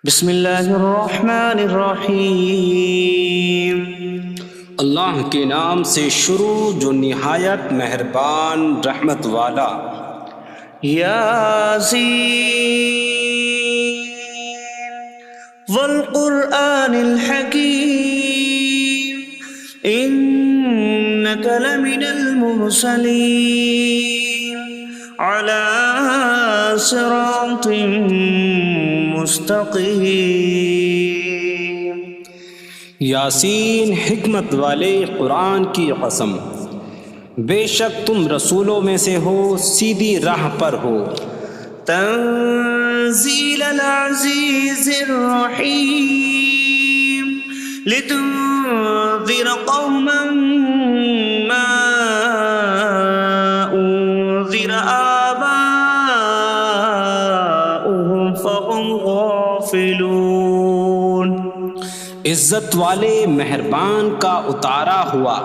بسم اللہ الرحمن الرحیم۔ اللہ کے نام سے شروع جو نہایت مہربان رحمت والا۔ یاسین والقرآن الحکیم انک لمن المرسلین علی صراط مستقیم۔ یاسین حکمت والے قرآن کی قسم، بے شک تم رسولوں میں سے ہو، سیدھی راہ پر ہو۔ تنزیل العزیز الرحیم لتنذر قوما ما انذر آباؤهم فهم غافلون۔ عزت والے مہربان کا اتارا ہوا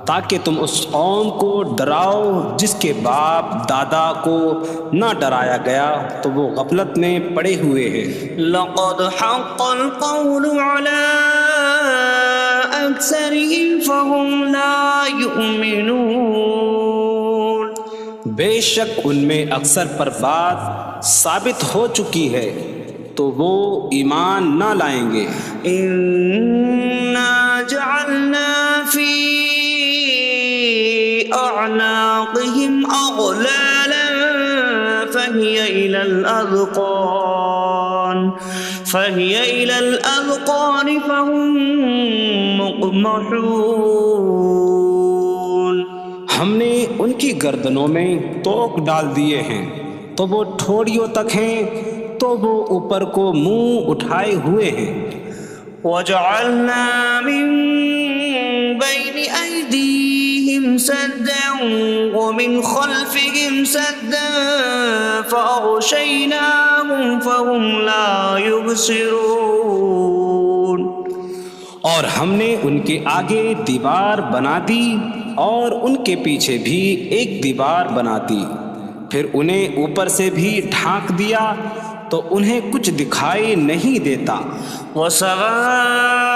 تاکہ تم اس قوم کو ڈراؤ جس کے باپ دادا کو نہ ڈرایا گیا تو وہ غفلت میں پڑے ہوئے ہیں۔ لقد حق القول على أكثرهم فهم لا يؤمنون۔ بے شک ان میں اکثر پر بات ثابت ہو چکی ہے تو وہ ایمان نہ لائیں گے۔ إنا جعلنا في أعناقهم أغلالا فهي إلى الأذقان فهم مقمحون۔ ہم نے ان کی گردنوں میں توق ڈال دیے ہیں تو وہ ٹھوڑیوں تک ہیں، تو وہ اوپر کو منہ اٹھائے ہوئے ہیں۔ وجعلنا من بين أيديهم سدا ومن خلفهم سدا فأغشيناهم فهم لا يبصرون۔ اور ہم نے ان کے آگے دیوار بنا دی اور ان کے پیچھے بھی ایک دیوار بنا دی، پھر انہیں اوپر سے بھی ڈھانک دیا تو انہیں کچھ دکھائی نہیں دیتا۔ وسواء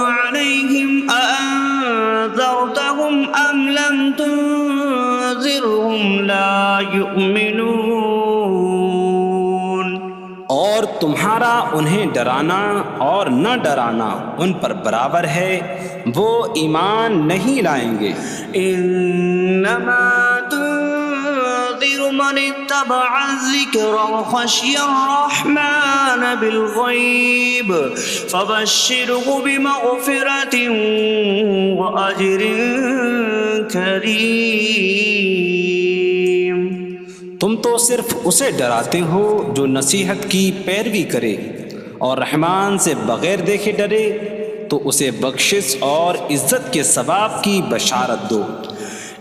عليهم أأنذرتهم أم لم تنذرهم لا يؤمنون۔ اور تمہارا انہیں ڈرانا اور نہ ڈرانا ان پر برابر ہے، وہ ایمان نہیں لائیں گے۔ انما تنذر من اتبع الذکر وخشی الرحمن بالغیب فبشره بمغفرة واجر کریم۔ تم تو صرف اسے ڈراتے ہو جو نصیحت کی پیروی کرے اور رحمان سے بغیر دیکھے ڈرے، تو اسے بخشش اور عزت کے ثواب کی بشارت دو۔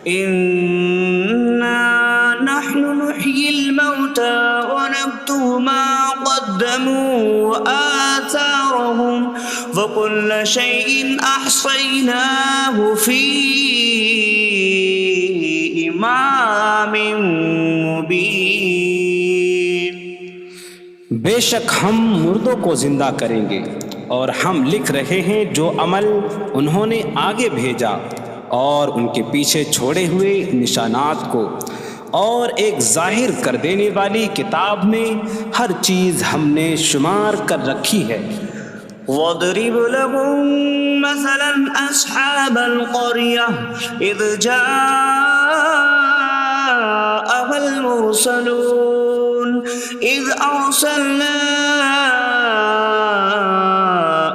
انا نحن نحيي الموتى ونكتب ما قدموا وآثارهم وكل شيء أحصيناه في إمام مبين۔ بے شک ہم مردوں کو زندہ کریں گے اور ہم لکھ رہے ہیں جو عمل انہوں نے آگے بھیجا اور ان کے پیچھے چھوڑے ہوئے نشانات کو، اور ایک ظاہر کر دینے والی کتاب میں ہر چیز ہم نے شمار کر رکھی ہے۔ وَاضْرِبْ لَهُم مَّثَلًا أَصْحَابَ الْقَرْيَةِ إِذْ جَاءَهَا الْمُرْسَلُونَ إِذْ أَرْسَلْنَا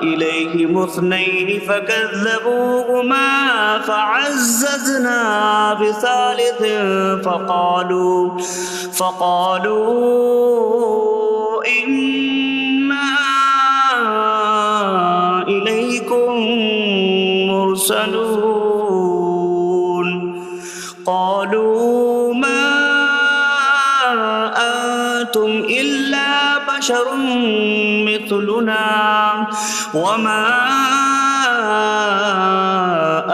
إِلَيْهِمُ اثْنَيْنِ فَكَذَّبُوهُمَا فَعَزَّزْنَا بِثَالِثٍ فَقَالُوا إِنَّا إِلَيْكُمْ مُرْسَلُونَ۔ قَالُوا مَا أَنتُمْ إِلَّا بَشَرٌ مِثْلُنَا وَمَا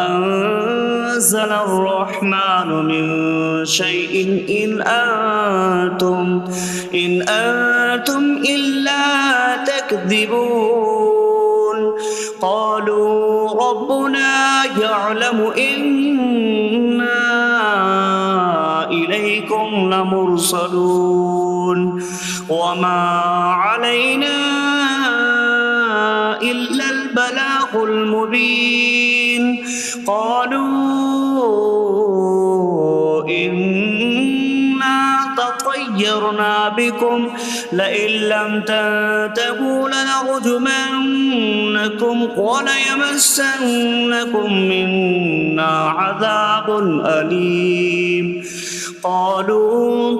أَنتُمْ نزل الرحمن من شيء إن أنتم إلا تكذبون قالوا ربنا يعلم إنا إليكم لمرسلون وما علينا إلا البلاغ المبين قالوا إنا تطيرنا بكم لئن لم تنتهوا لنرجمنكم وليمسنكم منا عذاب أليم قالوا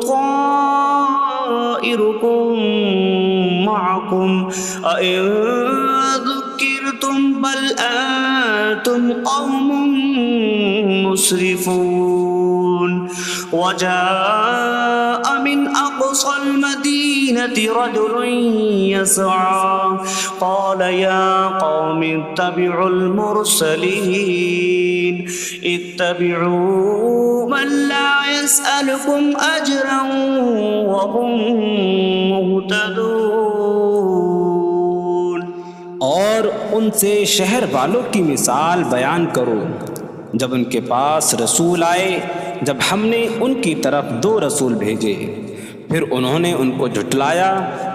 طائركم معكم أئن ذكرتم بل أنتم قوم مسرفون وجاء من أقصى المدينة رجل يسعى قال يا قوم اتبعوا المرسلين اتبعوا من لا يسألكم أجرا وهم مهتدون اور ان سے شہر والوں کی مثال بیان کرو جب ان کے پاس رسول آئے جب ہم نے ان کی طرف 2 رسول بھیجے پھر انہوں نے ان کو جھٹلایا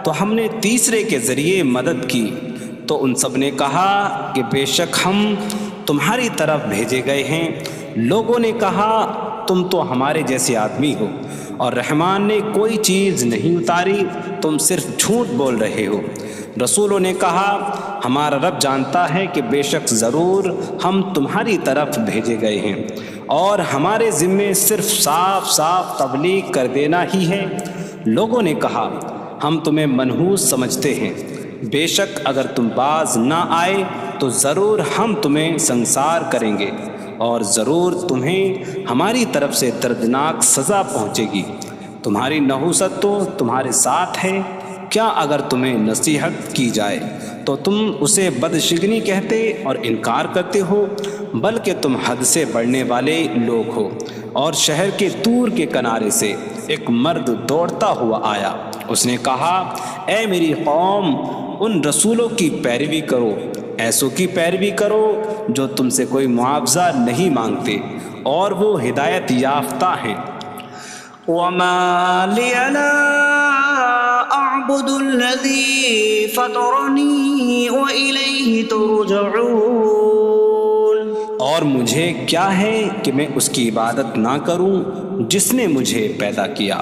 تو ہم نے تیسرے کے ذریعے مدد کی تو ان سب نے کہا کہ بے شک ہم تمہاری طرف بھیجے گئے ہیں لوگوں نے کہا تم تو ہمارے جیسے آدمی ہو اور رحمان نے کوئی چیز نہیں اتاری تم صرف جھوٹ بول رہے ہو رسولوں نے کہا ہمارا رب جانتا ہے کہ بے شک ضرور ہم تمہاری طرف بھیجے گئے ہیں اور ہمارے ذمے صرف صاف صاف تبلیغ کر دینا ہی ہے لوگوں نے کہا ہم تمہیں منحوس سمجھتے ہیں بے شک اگر تم باز نہ آئے تو ضرور ہم تمہیں سنسار کریں گے اور ضرور تمہیں ہماری طرف سے دردناک سزا پہنچے گی تمہاری نحوست تو تمہارے ساتھ ہے کیا اگر تمہیں نصیحت کی جائے تو تم اسے بدشگنی کہتے اور انکار کرتے ہو بلکہ تم حد سے بڑھنے والے لوگ ہو اور شہر کے دور کے کنارے سے ایک مرد دوڑتا ہوا آیا اس نے کہا اے میری قوم ان رسولوں کی پیروی کرو ایسوں کی پیروی کرو جو تم سے کوئی معاوضہ نہیں مانگتے اور وہ ہدایت یافتہ ہیں وما لي لا أعبد الذي فطرني وإليه ترجعون اور مجھے کیا ہے کہ میں اس کی عبادت نہ کروں جس نے مجھے پیدا کیا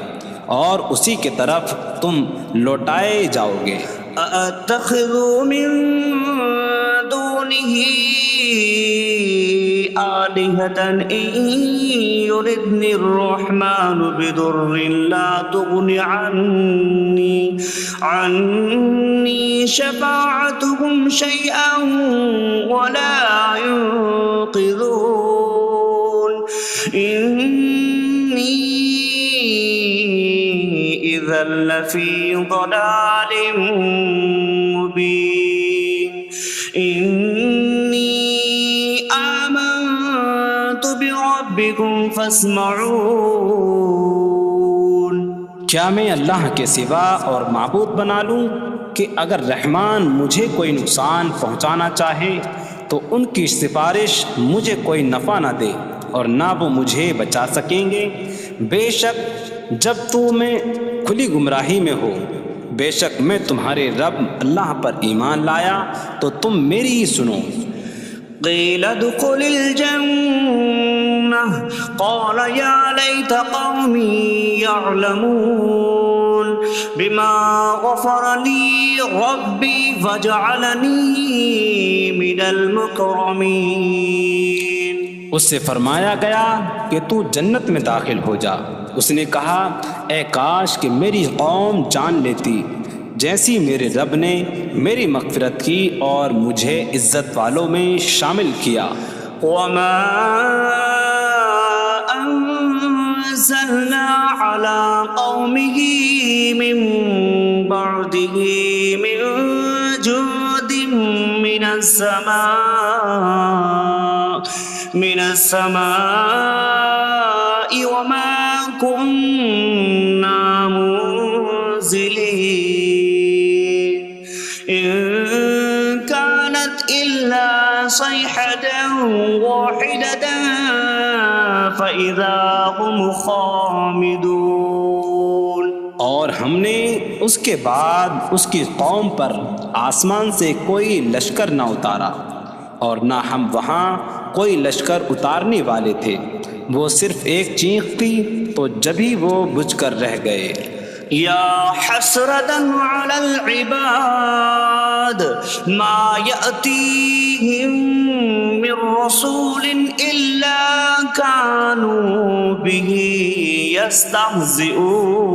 اور اسی کی طرف تم لوٹائے جاؤ گے أأتخذ من دونه آلهة إن يردني الرحمن بضر لا تغن عني شفاعتهم شيئا ولا ينقذون إني إذا لفي ضلال مبين إني آمنت بربكم فاسمعون کیا میں اللہ کے سوا اور معبود بنا لوں کہ اگر رحمان مجھے کوئی نقصان پہنچانا چاہے تو ان کی سفارش مجھے کوئی نفع نہ دے اور نہ وہ مجھے بچا سکیں گے بے شک جب تم کھلی گمراہی میں ہو بے شک میں تمہارے رب اللہ پر ایمان لایا تو تم میری ہی سنو قيل ادخل الجنة قال يا ليت قومي يعلمون بما غفر لي ربي فجعلني من المكرمين اس سے فرمایا گیا کہ تو جنت میں داخل ہو جا اس نے کہا اے کاش کہ میری قوم جان لیتی جیسی میرے رب نے میری مغفرت کی اور مجھے عزت والوں میں شامل کیا وما أنزلنا على قومه من بعده من جود من السماء من السماء وما كنا منزلين إن كانت إلا صيحة واحدة فإذا هم خامدون. اور ہم نے اس کے بعد اس کی قوم پر آسمان سے کوئی لشکر نہ اتارا اور نہ ہم وہاں کوئی لشکر اتارنے والے تھے. وہ صرف ایک چیخ تھی تو جبھی وہ بجھ کر رہ گئے. یا حسرة على العباد ما يأتيهم من رسول إلا كانوا به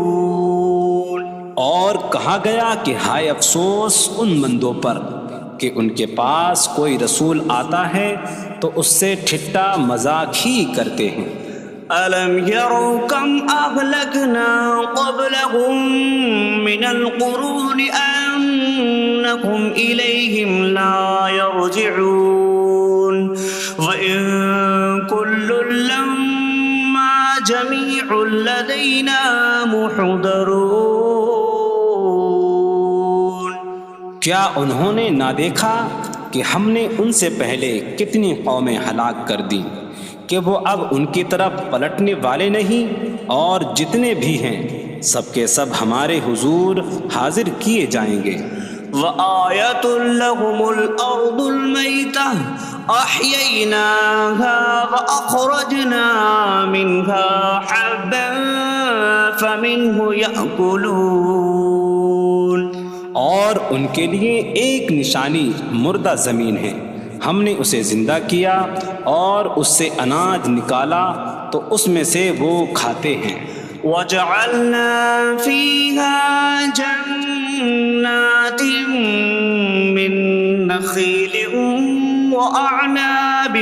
يستهزئون. اور کہا گیا کہ ہائے افسوس ان بندوں پر کہ ان کے پاس کوئی رسول آتا ہے تو اس سے ٹھٹا مذاق ہی کرتے ہیں. ألم يروا كم أهلكنا قبلهم من القرون أنكم إليهم لا يرجعون وإن كل لما جميع لدينا محضرون. کیا انہوں نے نہ دیکھا کہ ہم نے ان سے پہلے کتنی قومیں ہلاک کر دیں کہ وہ اب ان کی طرف پلٹنے والے نہیں، اور جتنے بھی ہیں سب کے سب ہمارے حضور حاضر کیے جائیں گے. وآیۃ لہم الارض المیتہ احییناہا واخرجنا منہا حبا فمنہ یأکلون. اور ان کے لیے ایک نشانی مردہ زمین ہے، ہم نے اسے زندہ کیا اور اس سے اناج نکالا تو اس میں سے وہ کھاتے ہیں. وَجَعَلْنَا فِيهَا جَنَّاتٍ مِّن نَخِيلٍ وَأَعْنَابٍ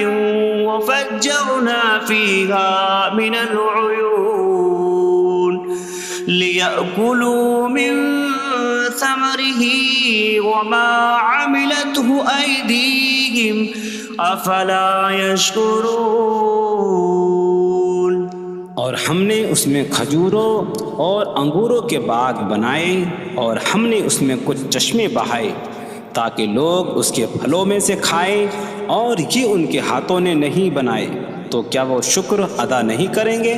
وَفَجَّرْنَا فِيهَا مِنَ الْعُيُونِ لِيَأْكُلُوا مِن ثَمَرِهِ وَمَا عَمِلَتْهُ أَيْدِيهِمْ أَفَلَا يَشْكُرُونَ. اور ہم نے اس میں کھجوروں اور انگوروں کے باغ بنائے اور ہم نے اس میں کچھ چشمے بہائے تاکہ لوگ اس کے پھلوں میں سے کھائیں، اور یہ ان کے ہاتھوں نے نہیں بنائے تو کیا وہ شکر ادا نہیں کریں گے؟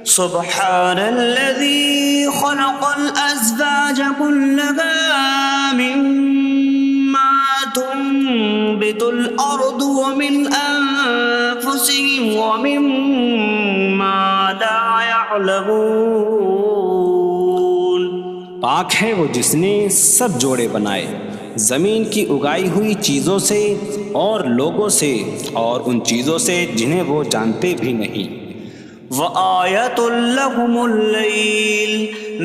سبحان الذي خلق الأزواج كلها مما تنبت الأرض ومن أنفسهم ومما لا يعلمون. پاک ہے وہ جس نے سب جوڑے بنائے زمین کی اگائی ہوئی چیزوں سے اور لوگوں سے اور ان چیزوں سے جنہیں وہ جانتے بھی نہیں. وآیۃ لہم اللیل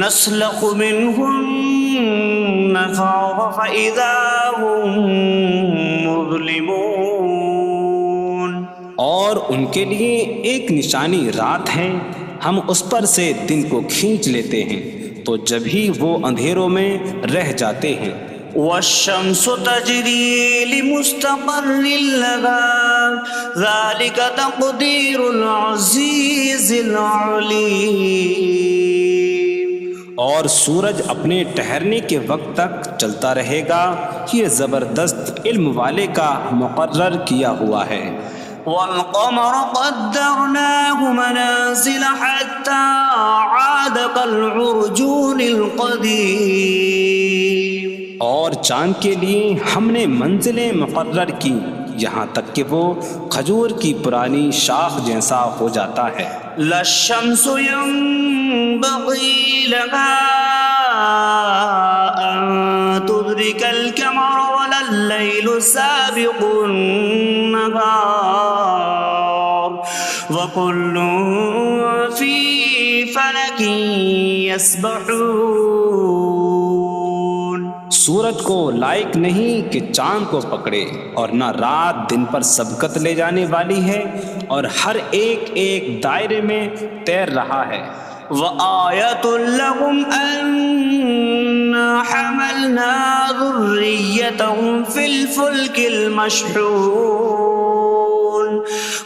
نسلخ منہ النہار فإذا هم مظلمون. اور ان کے لیے ایک نشانی رات ہے، ہم اس پر سے دن کو کھینچ لیتے ہیں تو جبھی وہ اندھیروں میں رہ جاتے ہیں. والشمس تجری لمستقر لها ذلك تقدیر العزیز العلیم. اور سورج اپنے ٹھہرنے کے وقت تک چلتا رہے گا، یہ زبردست علم والے کا مقرر کیا ہوا ہے. والقمر قدرناه منازل حتى عاد كالعرجون القديم. اور چاند کے لیے ہم نے منزلیں مقرر کی یہاں تک کہ وہ کھجور کی پرانی شاخ جیسا ہو جاتا ہے. لا الشمس ينبغي لها أن تدرك القمر ولا الليل سابق النهار وكل في فلك يسبحون. سورج کو لائق نہیں کہ چاند کو پکڑے، اور نہ رات دن پر سبقت لے جانے والی ہے، اور ہر ایک ایک دائرے میں تیر رہا ہے. وآیۃ لہم انا حملنا ذریتہم فی الفلک المشحون.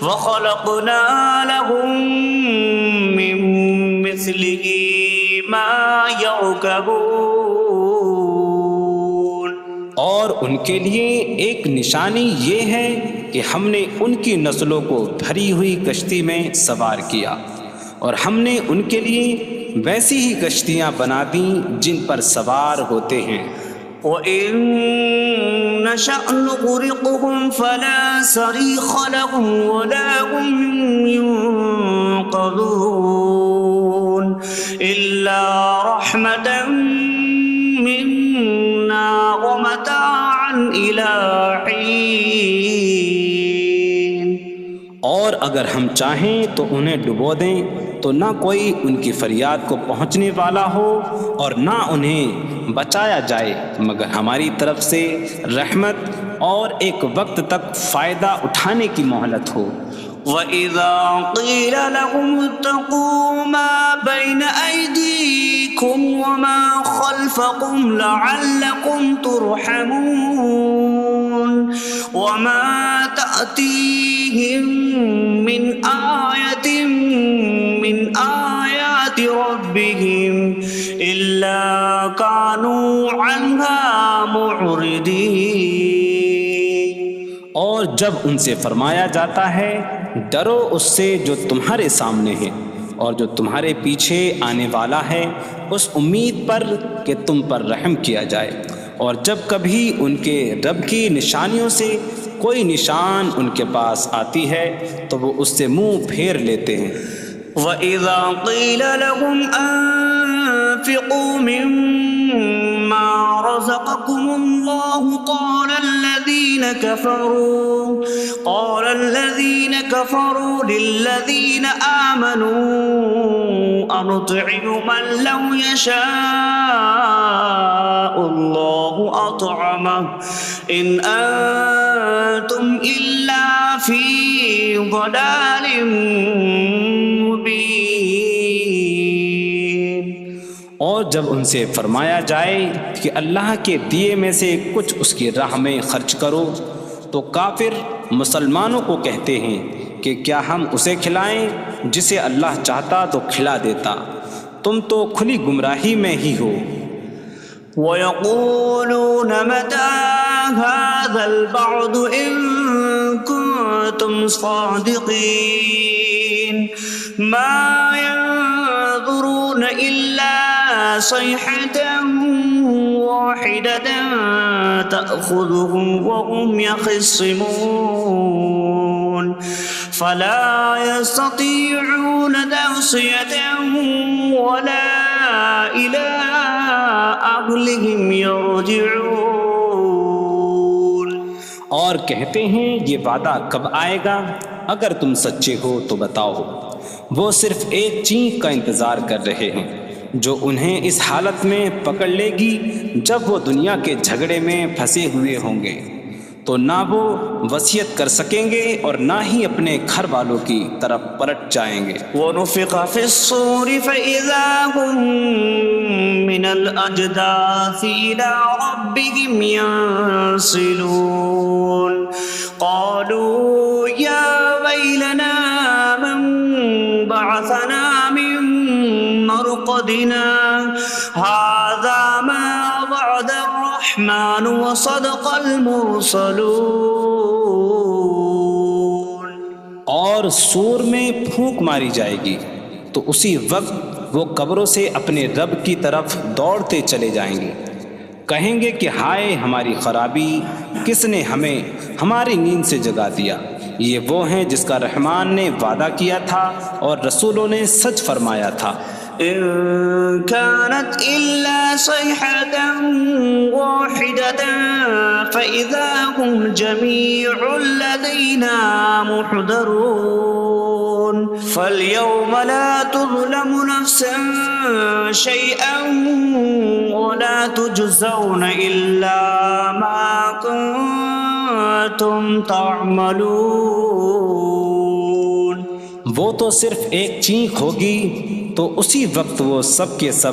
وخلقنا لهم من مثله ما يركبون. اور ان کے لیے ایک نشانی یہ ہے کہ ہم نے ان کی نسلوں کو بھری ہوئی کشتی میں سوار کیا، اور ہم نے ان کے لیے ویسی ہی کشتیاں بنا دیں جن پر سوار ہوتے ہیں. وَإِن نَّشَأْ نُغْرِقْهُمْ فَلَا صَرِيخَ لَهُمْ وَلَا هُمْ يُنقَذُونَ إِلَّا رَحْمَةً مِّنَّا وَمَتَاعًا إِلَىٰ حِينٍ. اور اگر ہم چاہیں تو انہیں ڈبو دیں تو نہ کوئی ان کی فریاد کو پہنچنے والا ہو اور نہ انہیں بچایا جائے مگر ہماری طرف سے رحمت اور ایک وقت تک فائدہ اٹھانے کی مہلت ہو. وَإِذَا قِيلَ لَهُمُ اتَّقُوا مَا بَيْنَ أَيْدِيكُمْ وَمَا خَلْفَكُمْ لَعَلَّكُمْ تُرْحَمُونَ وَمَا تَأْتِيهِم مِّنْ آيَةٍ مِّنْ آيَاتِ رَبِّهِمْ إِلَّا كَانُوا عَنْهَا مُعْرِضِينَ. اور جب ان سے فرمایا جاتا ہے ڈرو اس سے جو تمہارے سامنے ہے اور جو تمہارے پیچھے آنے والا ہے، اس امید پر کہ تم پر رحم کیا جائے، اور جب کبھی ان کے رب کی نشانیوں سے کوئی نشان ان کے پاس آتی ہے تو وہ اس سے منہ پھیر لیتے ہیں. وَإِذَا قِيلَ لَهُمْ أَنفِقُوا مِمَّا رَزَقَكُمُ اللَّهُ قَالَ الَّذِينَ كَفَرُوا لِلَّذِينَ آمَنُوا أَنُطْعِمُ مَن لَّوْ يَشَاءُ اللَّهُ أَطْعَمَهُ إِنْ أَنتُمْ إِلَّا فِي ضَلَالٍ مبین. اور جب ان سے فرمایا جائے کہ اللہ کے دیے میں سے کچھ اس کی راہ میں خرچ کرو تو کافر مسلمانوں کو کہتے ہیں کہ کیا ہم اسے کھلائیں جسے اللہ چاہتا تو کھلا دیتا، تم تو کھلی گمراہی میں ہی ہو. وَيَقُولُونَ مَتَىٰ هَٰذَا الْوَعْدُ إِن كُنتُمْ صَادِقِينَ مَا يَنظُرُونَ إِلَّا صَيْحَةً وَاحِدَةً تَأْخُذُهُمْ وَهُمْ يَخِصِّمُونَ فَلَا يَسْتَطِيعُونَ تَوْصِيَةً وَلَا إِلَىٰ أَهْلِهِمْ يَرْجِعُونَ. اور کہتے ہیں یہ وعدہ کب آئے گا؟ اگر تم سچے ہو تو بتاؤ. وہ صرف ایک چینک کا انتظار کر رہے ہیں جو انہیں اس حالت میں پکڑ لے گی جب وہ دنیا کے جھگڑے میں پھنسے ہوئے ہوں گے، تو نہ وہ وصیت کر سکیں گے اور نہ ہی اپنے گھر والوں کی طرف پلٹ جائیں گے. وَنُفِخَ فِي الصُّورِ فَإِذَا هُم مِّنَ الْأَجْدَاثِ إِلَىٰ رَبِّهِمْ يَنسِلُونَ قَالُوا يَا وَيْلَنَا مَن بَعَثَنَا مِن مَّرْقَدِنَا هَٰذَا مَا وَعَدَ الرَّحْمَٰنُ وَصَدَقَ الْمُرْسَلُونَ. اور سور میں پھونک ماری جائے گی تو اسی وقت وہ قبروں سے اپنے رب کی طرف دوڑتے چلے جائیں گے، کہیں گے کہ ہائے ہماری خرابی، کس نے ہمیں ہماری نیند سے جگا دیا. یہ وہ ہیں جس کا رحمان نے وعدہ کیا تھا اور رسولوں نے سچ فرمایا تھا. إن كانت إلا صيحة واحدة فإذا هم جميع لدينا محضرون. فاليوم لا تظلم نفس شيئا ولا تجزون إلا ما كنتم تعملون. وہ تو صرف ایک چینک ہوگی تو اسی وقت وہ سب کے سب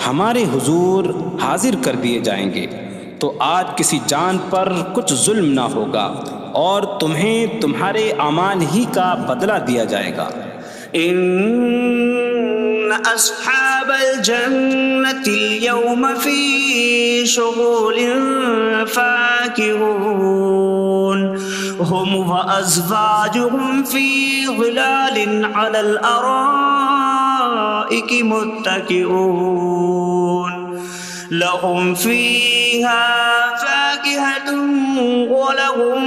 ہمارے حضور حاضر کر دیے جائیں گے، تو آج کسی جان پر کچھ ظلم نہ ہوگا اور تمہیں تمہارے اعمال ہی کا بدلہ دیا جائے گا۔ إن أصحاب الجنة اليوم في شغل فاكهون هم وأزواجهم في ظلال على الأرائك متكئون لهم فيها فاكهة ولهم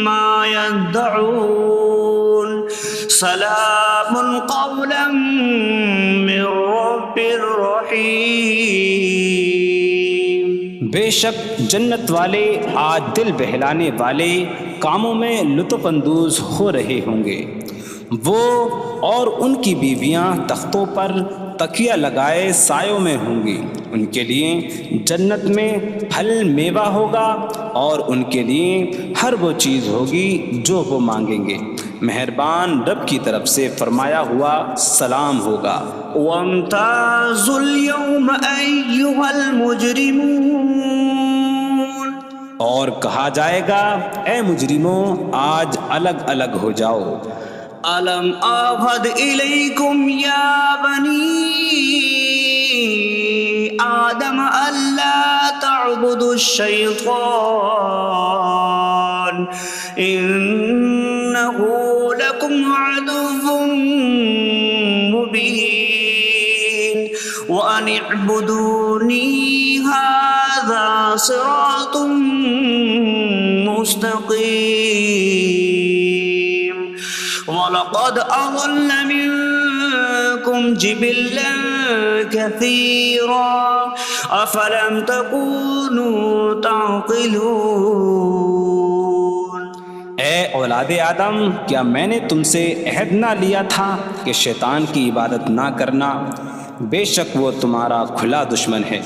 ما يدعون سلام قولا من رب رحیم۔ بے شک جنت والے آج دل بہلانے والے کاموں میں لطف اندوز ہو رہے ہوں گے۔ وہ اور ان کی بیویاں تختوں پر تکیہ لگائے سایوں میں ہوں گی۔ ان کے لیے جنت میں پھل میوہ ہوگا اور ان کے لیے ہر وہ چیز ہوگی جو وہ مانگیں گے۔ مہربان رب کی طرف سے فرمایا ہوا سلام ہوگا۔ وامتازوا اليوم أيها المجرمون، اور کہا جائے گا اے مجرموں آج الگ الگ ہو جاؤ۔ ألم أعهد إليكم يا بني آدم ألا تعبدوا الشيطان إنه لكم عدو مبين وأن اعبدوني هذا صراط مستقيم وَلَقَدْ أَضَلَّ مِنكُمْ جِبِلًّا كَثِيرًا أَفَلَمْ تَكُونُوا تَعْقِلُونَ۔ اے اولاد آدم، کیا میں نے تم سے عہد نہ لیا تھا کہ شیطان کی عبادت نہ کرنا؟ بے شک وہ تمہارا کھلا دشمن ہے،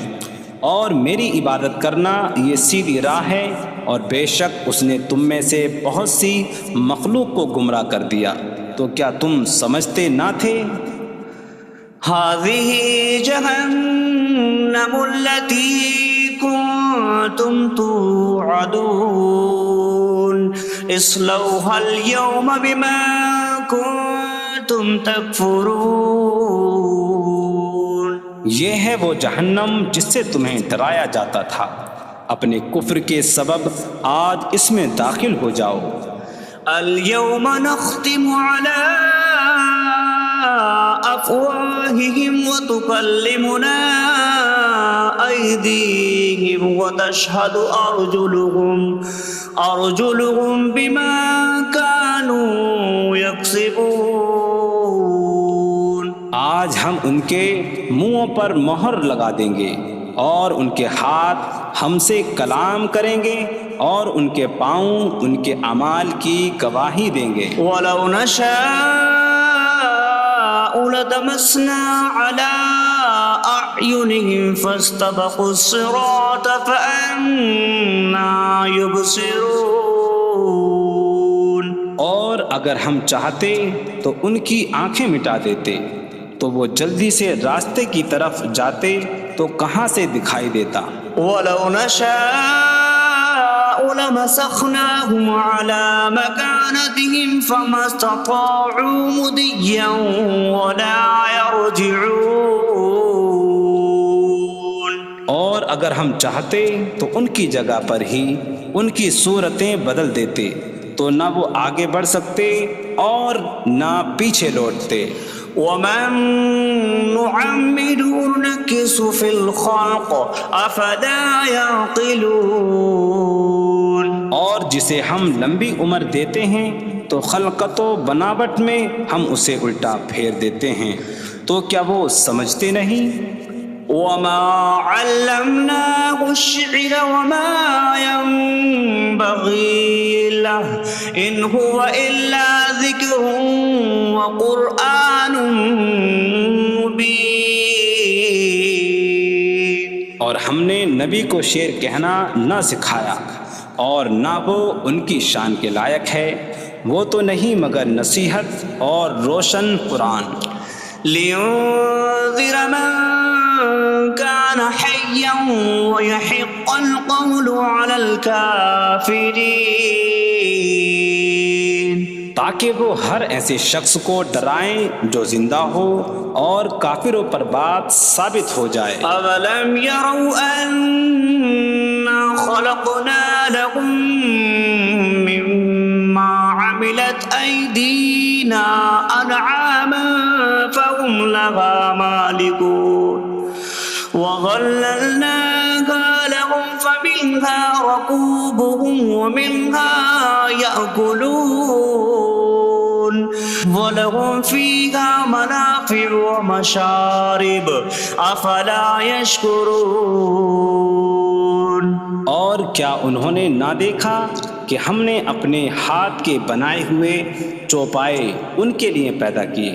اور میری عبادت کرنا یہ سیدھی راہ ہے، اور بے شک اس نے تم میں سے بہت سی مخلوق کو گمراہ کر دیا، تو کیا تم سمجھتے نہ تھے؟ هذه جهنم التي كنتم توعدون اصلوها اليوم بما كنتم تكفرون۔ یہ ہے وہ جہنم جس سے تمہیں ڈرایا جاتا تھا، اپنے کفر کے سبب آج اس میں داخل ہو جاؤ۔ اليوم نختم على أفواههم وتكلمنا أيديهم وتشهد أرجلهم بما كانوا يكسبون۔ آج ہم ان کے منہوں پر مہر لگا دیں گے، اور ان کے ہاتھ ہم سے کلام کریں گے، اور ان کے پاؤں ان کے اعمال کی گواہی دیں گے۔ وَلَوْ نَشَاءُ لَطَمَسْنَا عَلَىٰ أَعْيُنِهِمْ فَاسْتَبَقُوا الصِّرَاطَ فَأَنَّىٰ يُبْصِرُونَ۔ اور اگر ہم چاہتے تو ان کی آنکھیں مٹا دیتے، تو وہ جلدی سے راستے کی طرف جاتے تو کہاں سے دکھائی دیتا۔ وَلَوْ نَشَاءُ لَمَسَخْنَاهُمْ عَلَىٰ مَكَانَتِهِمْ فَمَا اسْتَطَاعُوا مُضِيًّا وَلَا يَرْجِعُونَ۔ اور اگر ہم چاہتے تو ان کی جگہ پر ہی ان کی صورتیں بدل دیتے، تو نہ وہ آگے بڑھ سکتے اور نہ پیچھے لوٹتے۔ وَمَن نُّعَمِّرْهُ نُنَكِّسْهُ فِي الْخَلْقِ أَفَلَا يَعْقِلُونَ۔ اور جسے ہم لمبی عمر دیتے ہیں تو خلقت و بناوٹ میں ہم اسے الٹا پھیر دیتے ہیں، تو کیا وہ سمجھتے نہیں؟ وَمَا عَلَّمْنَاهُ الشِّعْرَ وَمَا يَنبَغِي لَهُ إِنْ هُوَ إِلَّا ذِكْرٌ وَقُرْآنٌ مُّبِينٌ۔ اور ہم نے نبی کو شعر کہنا نہ سکھایا، اور نہ وہ ان کی شان کے لائق ہے، وہ تو نہیں مگر نصیحت اور روشن قرآن۔ لِيُنذِرَ مَن كَانَ حَيًّا حيا ويحق القول على الكافرين تاکہ وہ ہر ایسے شخص کو ڈرائیں جو زندہ ہو اور کافروں پر بات ثابت ہو جائے۔ أولم يروا أنا خلقنا لهم مما عملت أيدينا أنعاما فهم لها مالكون وظللناها لهم فمنها ركوبهم ومنها يأكلون وَلَهُمْ فِيهَا مَنَافِعُ وَمَشَارِبُ أَفَلَا يَشْكُرُونَ۔ اور کیا انہوں نے نہ دیکھا کہ ہم نے اپنے ہاتھ کے بنائے ہوئے چوپائے ان کے لیے پیدا کیے،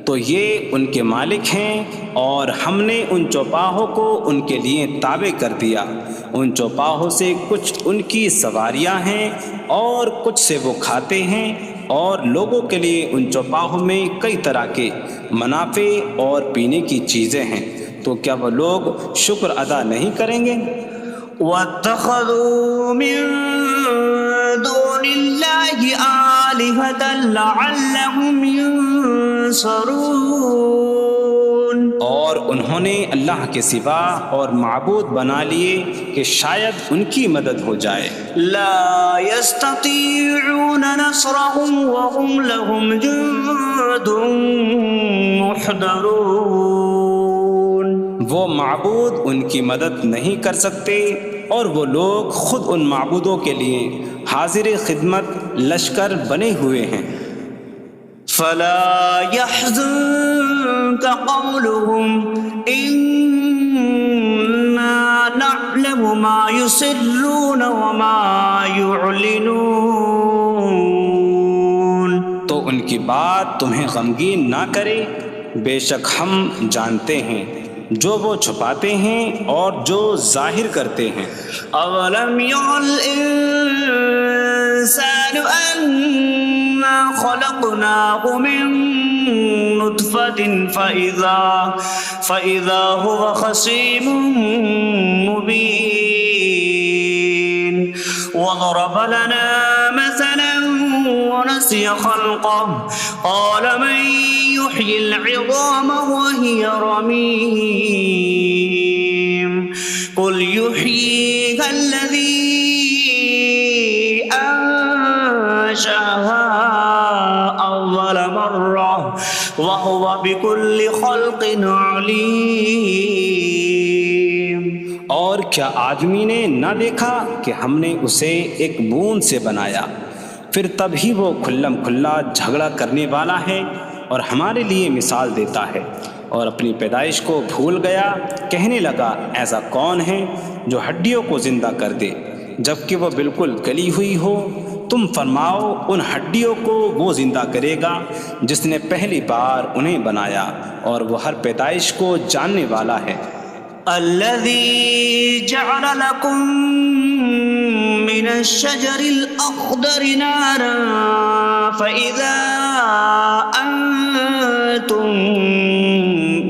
تو یہ ان کے مالک ہیں، اور ہم نے ان چوپاہوں کو ان کے لیے تابع کر دیا۔ ان چوپاہوں سے کچھ ان کی سواریاں ہیں اور کچھ سے وہ کھاتے ہیں، اور لوگوں کے لیے ان چوپاہوں میں کئی طرح کے منافع اور پینے کی چیزیں ہیں، تو کیا وہ لوگ شکر ادا نہیں کریں گے؟ وَاتَّخَذُوا مِن دُونِ اللَّهِ آلِهَةً لَعَلَّهُمْ يُنصَرُونَ۔ اور انہوں نے اللہ کے سوا اور معبود بنا لیے کہ شاید ان کی مدد ہو جائے۔ لا يستطيعون نصرهم وهم لهم جند محضرون۔ وہ معبود ان کی مدد نہیں کر سکتے، اور وہ لوگ خود ان معبودوں کے لیے حاضر خدمت لشکر بنے ہوئے ہیں۔ فلا يحزنك قولهم إنا نعلم ما يسرون وما يعلنون۔ تو ان کی بات تمہیں غمگین نہ کرے، بے شک ہم جانتے ہیں جو وہ چھپاتے ہیں اور جو ظاہر کرتے ہیں۔ اولم ير الانسان انا خلقناه من نطفة فإذا هو خصيم مبين وضرب لنا مثلا ونسي خلقه قال من يحيي العظام وهي رميم قل يحييها الذي أنشأها أول مرة وهو بكل خلق عليم۔ اور کیا آدمی نے نہ دیکھا کہ ہم نے اسے ایک بوند سے بنایا، پھر تب ہی وہ کھلم کھلا جھگڑا کرنے والا ہے اور ہمارے لیے مثال دیتا ہے، اور اپنی پیدائش کو بھول گیا، کہنے لگا ایسا کون ہے جو ہڈیوں کو زندہ کر دے جبکہ وہ بالکل گلی ہوئی ہو؟ تم فرماؤ ان ہڈیوں کو وہ زندہ کرے گا جس نے پہلی بار انہیں بنایا، اور وہ ہر پیدائش کو جاننے والا ہے۔ الذي جعل لكم من الشجر الأخضر نارا فإذا أنتم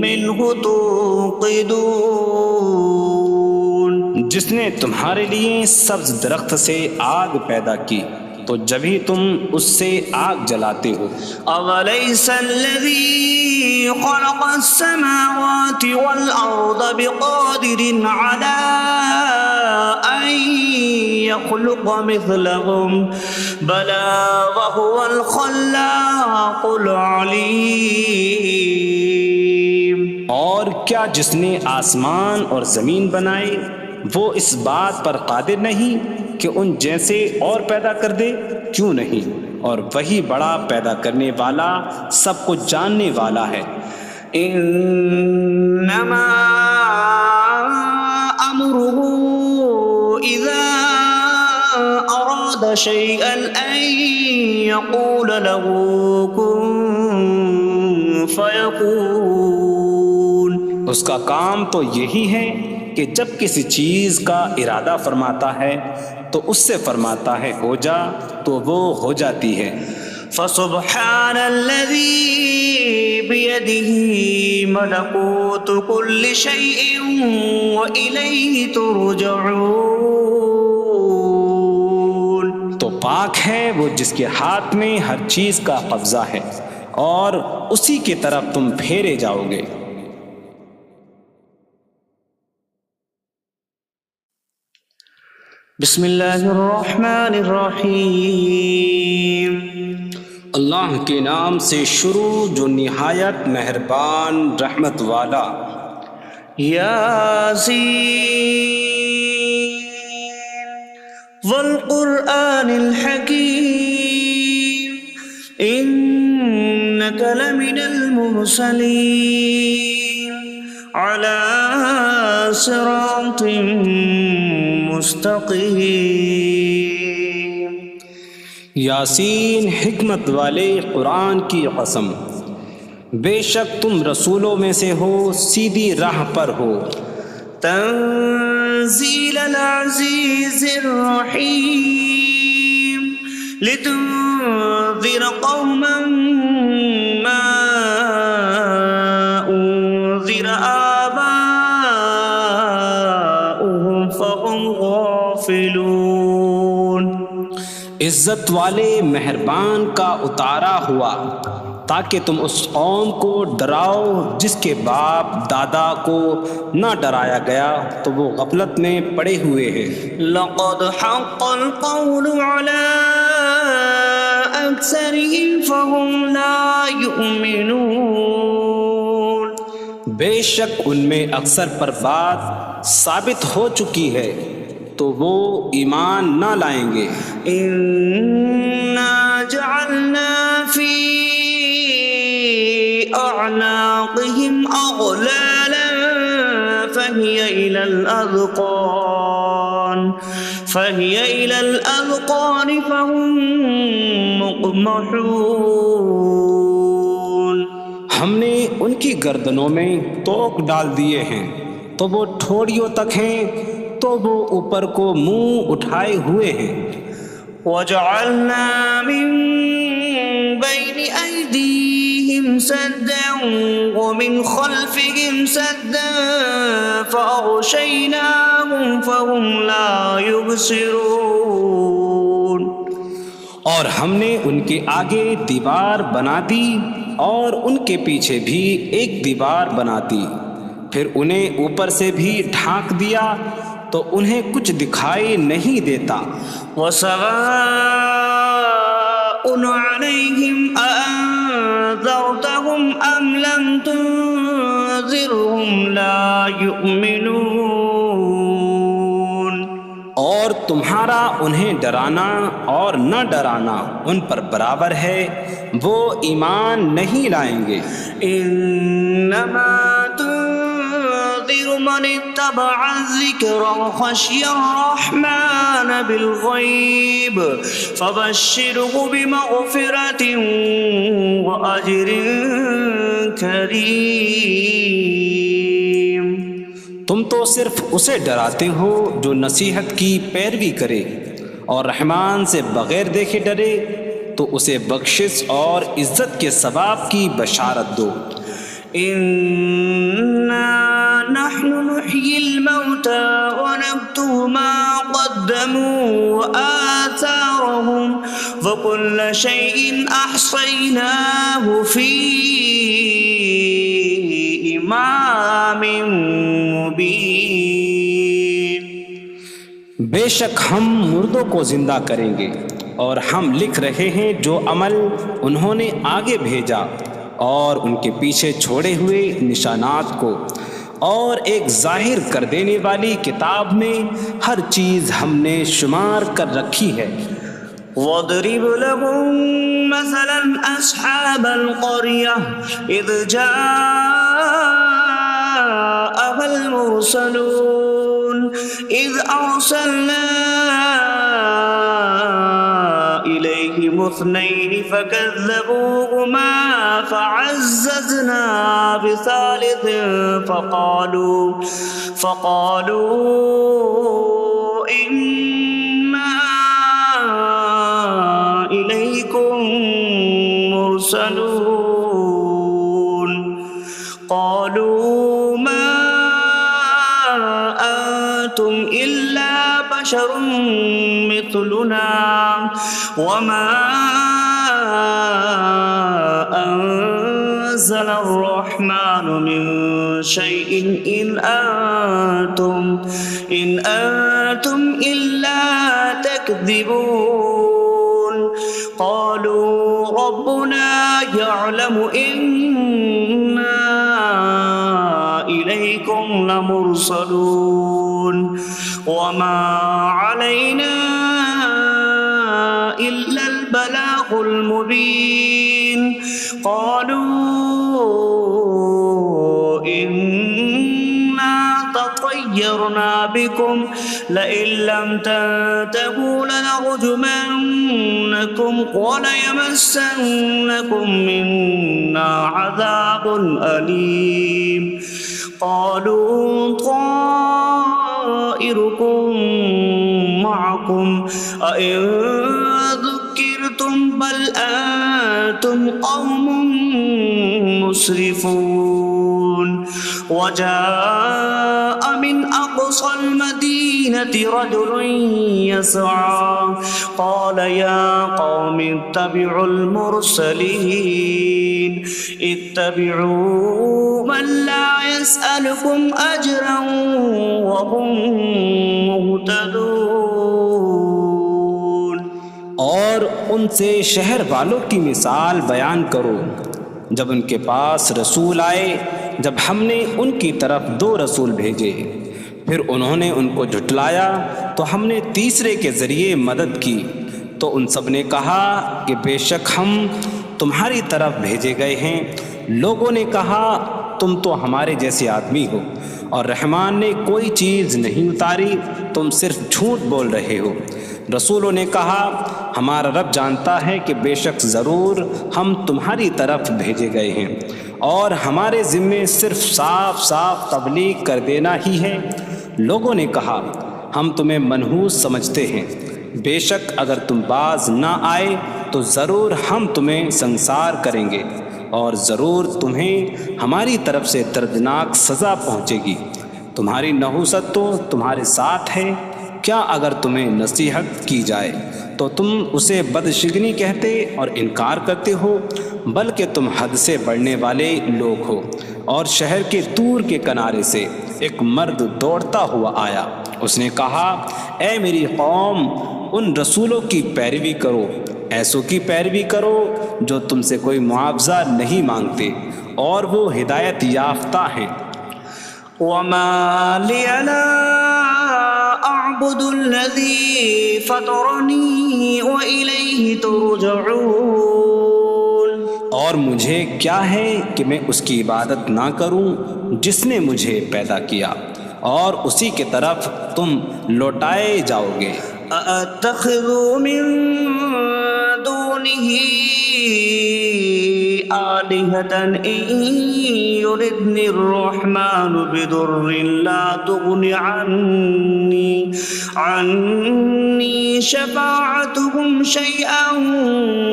منه توقدون۔ جس نے تمہارے لیے سبز درخت سے آگ پیدا کی تو جب ہی تم اس سے آگ جلاتے ہو۔ أَوَلَيْسَ الَّذِي خَلَقَ السَّمَاوَاتِ وَالْأَرْضَ بِقَادِرٍ عَلَىٰ أَن يَخْلُقَ مِثْلَهُم بَلَىٰ وَهُوَ الْخَلَّاقُ الْعَلِيمُ۔ اور کیا جس نے آسمان اور زمین بنائے وہ اس بات پر قادر نہیں کہ ان جیسے اور پیدا کر دے؟ کیوں نہیں، اور وہی بڑا پیدا کرنے والا سب کچھ جاننے والا ہے۔ انما امره اذا اراد شيئا ان يقول له كن فيكون۔ اس کا کام تو یہی ہے کہ جب کسی چیز کا ارادہ فرماتا ہے تو اس سے فرماتا ہے ہو جا، تو وہ ہو جاتی ہے۔ فسبحان الذي بيده ملكوت كل شيء وإليه ترجعون. تو پاک ہے وہ جس کے ہاتھ میں ہر چیز کا قبضہ ہے اور اسی کی طرف تم پھیرے جاؤ گے. بسم اللہ الرحمن الرحیم. اللہ کے نام سے شروع جو نہایت مہربان رحمت والا. یاسین والقرآن الحکیم انک لمن المرسلین علی صراط مستقیم. یاسین حکمت والے قرآن کی قسم، بے شک تم رسولوں میں سے ہو، سیدھی راہ پر ہو. تنزیل العزیز الرحیم لتنذر قوما ما انذر آباؤهم فهم غافلون. عزت والے مہربان کا اتارا ہوا تاکہ تم اس قوم کو ڈراؤ جس کے باپ دادا کو نہ ڈرایا گیا تو وہ غفلت میں پڑے ہوئے ہیں. لقد حق القول على أكثرهم فهم لا يؤمنون. بے شک ان میں اکثر پر بات ثابت ہو چکی ہے تو وہ ایمان نہ لائیں گے. إنا جعلنا في أعناقهم أغلالا فهي إلى الأذقان فهم مقمحون. ہم نے ان کی گردنوں میں توق ڈال دیے ہیں تو وہ ٹھوڑیوں تک ہیں تو وہ اوپر کو منہ اٹھائے ہوئے ہیں. وجعلنا من بين أيديهم سدا ومن خلفهم سدا فأغشيناهم فهم لا يبصرون. اور ہم نے ان کے آگے دیوار بنا دی اور ان کے پیچھے بھی ایک دیوار بنا دی، پھر انہیں اوپر سے بھی ڈھانک دیا تو انہیں کچھ دکھائی نہیں دیتا. وسواء عليهم أأنذرتهم أم لم تنذرهم لا يؤمنون. اور تمہارا انہیں ڈرانا اور نہ ڈرانا ان پر برابر ہے، وہ ایمان نہیں لائیں گے. انما تنذر من اتبع الذکر وخشی الرحمن بالغیب فبشره بمغفرة وأجر کریم. تم تو صرف اسے ڈراتے ہو جو نصیحت کی پیروی کرے اور رحمان سے بغیر دیکھے ڈرے تو اسے بخشش اور عزت کے ثواب کی بشارت دو. انا نحن نحيي الموتى ونكتب ما قدموا وآثارهم وكل شيء أحصيناه في إمام مبين. بے شک ہم مردوں کو زندہ کریں گے اور ہم لکھ رہے ہیں جو عمل انہوں نے آگے بھیجا اور ان کے پیچھے چھوڑے ہوئے نشانات کو، اور ایک ظاہر کر دینے والی کتاب میں ہر چیز ہم نے شمار کر رکھی ہے. وَاضْرِبْ لَهُم مَّثَلًا أَصْحَابَ الْقَرْيَةِ إِذْ جَاءَهَا الْمُرْسَلُونَ إِذْ أَرْسَلْنَا إِلَيْهِمُ اثْنَيْنِ فَكَذَّبُوهُمَا فَعَزَّزْنَا بِثَالِثٍ فَقَالُوا إِنَّا إِلَيْكُمْ لمرسلون قالوا ما أنتم إلا بشر مثلنا وما أنزل الرحمن من شيء إن أنتم إلا تكذبون قالوا ربنا يعلم إنا إليكم لمرسلون وما علينا إلا البلاغ المبين قالوا إنا تطيرنا بكم لئن لم تنتهوا لنرجمنكم وليمسنكم منا عذاب أليم قالوا طائركم معكم أئن ذكرتم بل أنتم قوم مسرفون وجاء من أقصى المدينة رجل يسعى قال يا قوم اتبعوا المرسلين اتبعوا من لا يسألكم أجرا وهم مهتدون اور ان سے شہر والوں کی مثال بیان کرو جب ان کے پاس رسول آئے جب ہم نے ان کی طرف 2 رسول بھیجے پھر انہوں نے ان کو جھٹلایا تو ہم نے تیسرے کے ذریعے مدد کی تو ان سب نے کہا کہ بے شک ہم تمہاری طرف بھیجے گئے ہیں لوگوں نے کہا تم تو ہمارے جیسے آدمی ہو اور رحمان نے کوئی چیز نہیں اتاری تم صرف جھوٹ بول رہے ہو رسولوں نے کہا ہمارا رب جانتا ہے کہ بے شک ضرور ہم تمہاری طرف بھیجے گئے ہیں اور ہمارے ذمے صرف صاف صاف تبلیغ کر دینا ہی ہے لوگوں نے کہا ہم تمہیں منحوس سمجھتے ہیں بے شک اگر تم باز نہ آئے تو ضرور ہم تمہیں سنسار کریں گے اور ضرور تمہیں ہماری طرف سے دردناک سزا پہنچے گی تمہاری نحوست تو تمہارے ساتھ ہے کیا اگر تمہیں نصیحت کی جائے تو تم اسے بدشگنی کہتے اور انکار کرتے ہو بلکہ تم حد سے بڑھنے والے لوگ ہو اور شہر کے دور کے کنارے سے ایک مرد دوڑتا ہوا آیا اس نے کہا اے میری قوم ان رسولوں کی پیروی کرو ایسوں کی پیروی کرو جو تم سے کوئی معاوضہ نہیں مانگتے اور وہ ہدایت یافتہ ہیں وما لي لا أعبد الذي فطرني وإليه ترجعون اور مجھے کیا ہے کہ میں اس کی عبادت نہ کروں جس نے مجھے پیدا کیا اور اسی کی طرف تم لوٹائے جاؤ گے أأتخذ من دونه آلهة إن يردني الرحمن بضر لا تغن عني شفاعتهم شيئا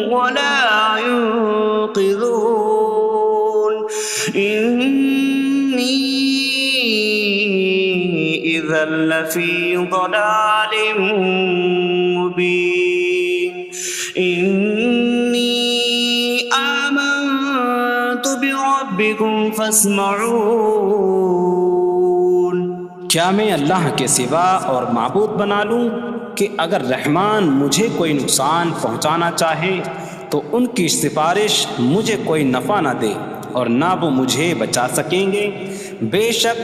ولا ينقذون إني إذا لفي ضلال مبين إني آمنت بربكم فاسمعون کیا میں اللہ کے سوا اور معبود بنا لوں کہ اگر رحمان مجھے کوئی نقصان پہنچانا چاہے تو ان کی سفارش مجھے کوئی نفع نہ دے اور نہ وہ مجھے بچا سکیں گے بے شک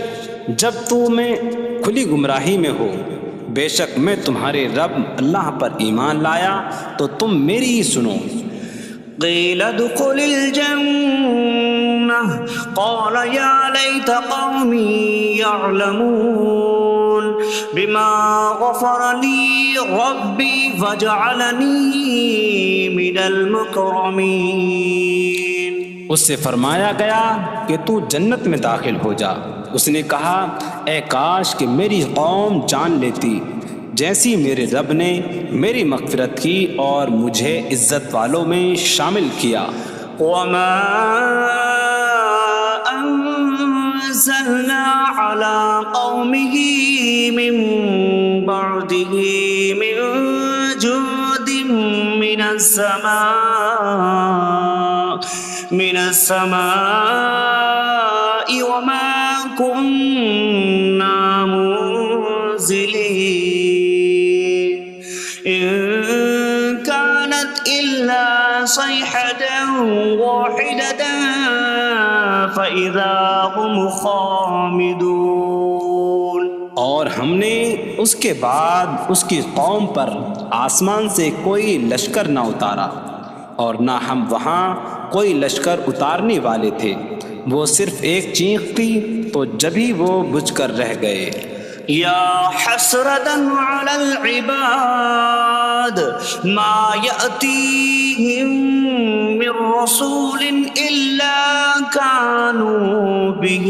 جب میں کھلی گمراہی میں ہو بے شک میں تمہارے رب اللہ پر ایمان لایا تو تم میری ہی سنو قیل ادخل الجنة قال یا لیت قومی یعلمون بما غفر لی ربی وجعلنی من المکرمین اس سے فرمایا گیا کہ تو جنت میں داخل ہو جا اس نے کہا اے کاش کہ میری قوم جان لیتی جیسی میرے رب نے میری مغفرت کی اور مجھے عزت والوں میں شامل کیا وما أنزلنا على قومه من بعده من جود من السماء وما كنا منزلين إن كانت إلا صيحة واحدة فإذا هم خامدون. اور ہم نے اس کے بعد اس کی قوم پر آسمان سے کوئی لشکر نہ اتارا اور نہ ہم وہاں کوئی لشکر اتارنے والے تھے. وہ صرف ایک چیخ کی تو جبھی وہ بجھ کر رہ گئے. یا حسرة على العباد ما يأتيهم من رسول إلا كانوا به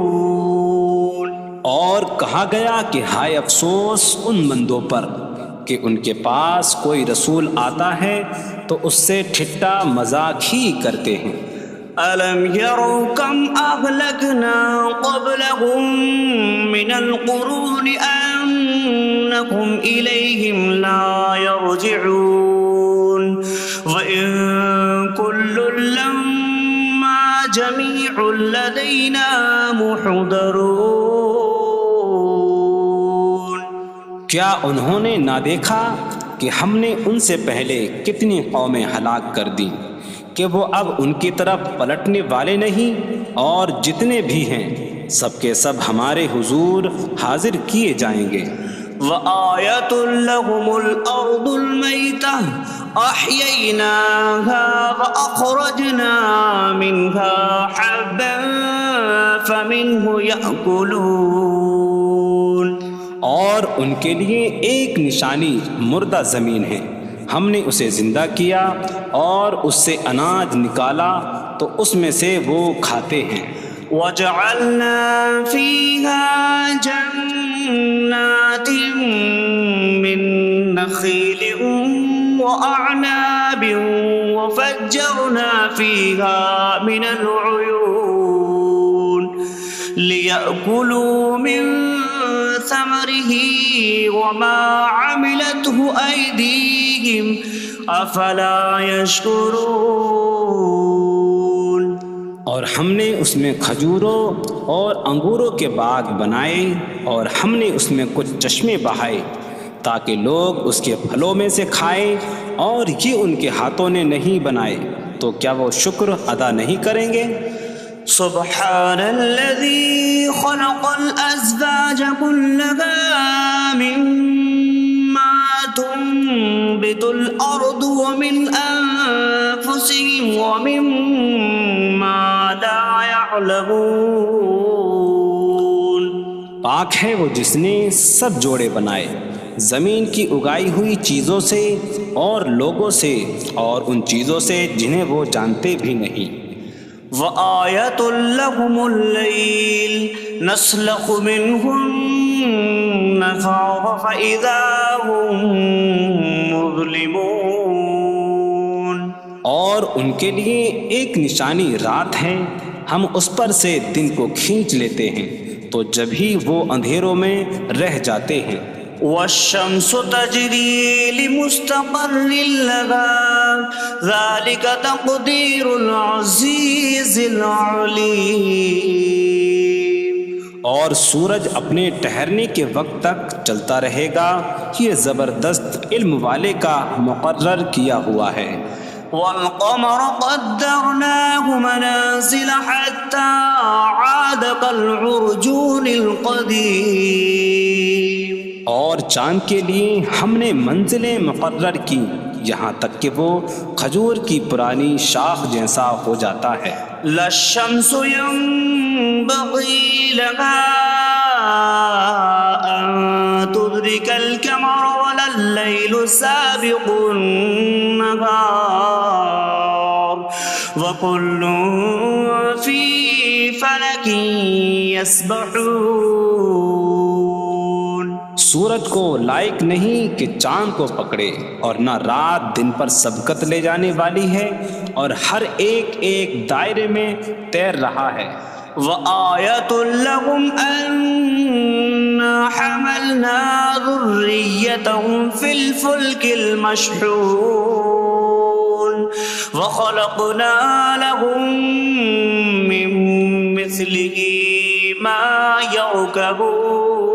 يستهزئون. اور کہا گیا کہ ہائے افسوس ان بندوں پر کہ ان کے پاس کوئی رسول آتا ہے تو اس سے ٹھٹا مذاق ہی کرتے ہیں. أَلَمْ يَرَوْا كَمْ أَهْلَكْنَا قَبْلَهُمْ مِنَ الْقُرُونِ أَنَّكُمْ إِلَيْهِمْ لَا يَرْجِعُونَ وَإِن كُلٌّ لَمَّا جَمِيعٌ لَدَيْنَا مُحْضَرُونَ. کیا انہوں نے نہ دیکھا کہ ہم نے ان سے پہلے کتنی قومیں ہلاک کر دیں کہ وہ اب ان کی طرف پلٹنے والے نہیں، اور جتنے بھی ہیں سب کے سب ہمارے حضور حاضر کیے جائیں گے. وَآيَةٌ لَهُمُ الْأَرْضُ الْمَيْتَةُ أَحْيَيْنَاهَا وَأَخْرَجْنَا مِنْهَا حَبًّا فَمِنْهُ يَأْكُلُونَ. اور ان کے لیے ایک نشانی مردہ زمین ہے، ہم نے اسے زندہ کیا اور اس سے اناج نکالا تو اس میں سے وہ کھاتے ہیں. وَجَعَلْنَا فِيهَا جَنَّاتٍ مِّن نَخِيلٍ وَأَعْنَابٍ وَفَجَّرْنَا فِيهَا مِنَ الْعُيُونِ لِيَأْكُلُوا مِن ثمره وما عملته أيديهم أفلا يشكرون. اور ہم نے اس میں کھجوروں اور انگوروں کے باغ بنائے اور ہم نے اس میں کچھ چشمے بہائے تاکہ لوگ اس کے پھلوں میں سے کھائیں، اور یہ ان کے ہاتھوں نے نہیں بنائے تو کیا وہ شکر ادا نہیں کریں گے؟ سبحان الذي خلق الأزواج كلها مما تنبت الأرض ومن أنفسهم ومما لا يعلمون. پاک ہے وہ جس نے سب جوڑے بنائے زمین کی اگائی ہوئی چیزوں سے اور لوگوں سے اور ان چیزوں سے جنہیں وہ جانتے بھی نہیں. وَآيَةٌ لَهُمُ اللَّيْلُ نَسْلَخُ مِنْهُ النَّهَارَ فَإِذَا هُمْ مُظْلِمُونَ. اور ان کے لیے ایک نشانی رات ہے، ہم اس پر سے دن کو کھینچ لیتے ہیں تو جب ہی وہ اندھیروں میں رہ جاتے ہیں. وَالشَّمْسُ تَجْرِي لِمُسْتَقَرٍّ لَهَا ذَلِكَ تَقْدِيرُ الْعَزِيزِ الْعَلِيمِ. اور سورج اپنے ٹھہرنے کے وقت تک چلتا رہے گا، یہ زبردست علم والے کا مقرر کیا ہوا ہے. وَالْقَمَرَ قَدَّرْنَاهُ مَنَازِلَ حَتَّى عَادَ كَالْعُرْجُونِ الْقَدِيمِ. اور چاند کے لیے ہم نے منزلیں مقرر کی یہاں تک کہ وہ کھجور کی پرانی شاخ جیسا ہو جاتا ہے. لا الشمس ينبغي لها أن تدرك القمر ولا الليل سابق النهار وكل في فلك يسبحون. سورج کو لائق نہیں کہ چاند کو پکڑے، اور نہ رات دن پر سبقت لے جانے والی ہے، اور ہر ایک ایک دائرے میں تیر رہا ہے۔ وَآيَةٌ لَهُمْ أَنَّا حَمَلْنَا ذُرِّيَّتَهُمْ فِي الْفُلْكِ الْمَشْحُونِ وَخَلَقْنَا لَهُم مِّن مِّثْلِهِ مَا يَرْكَبُونَ۔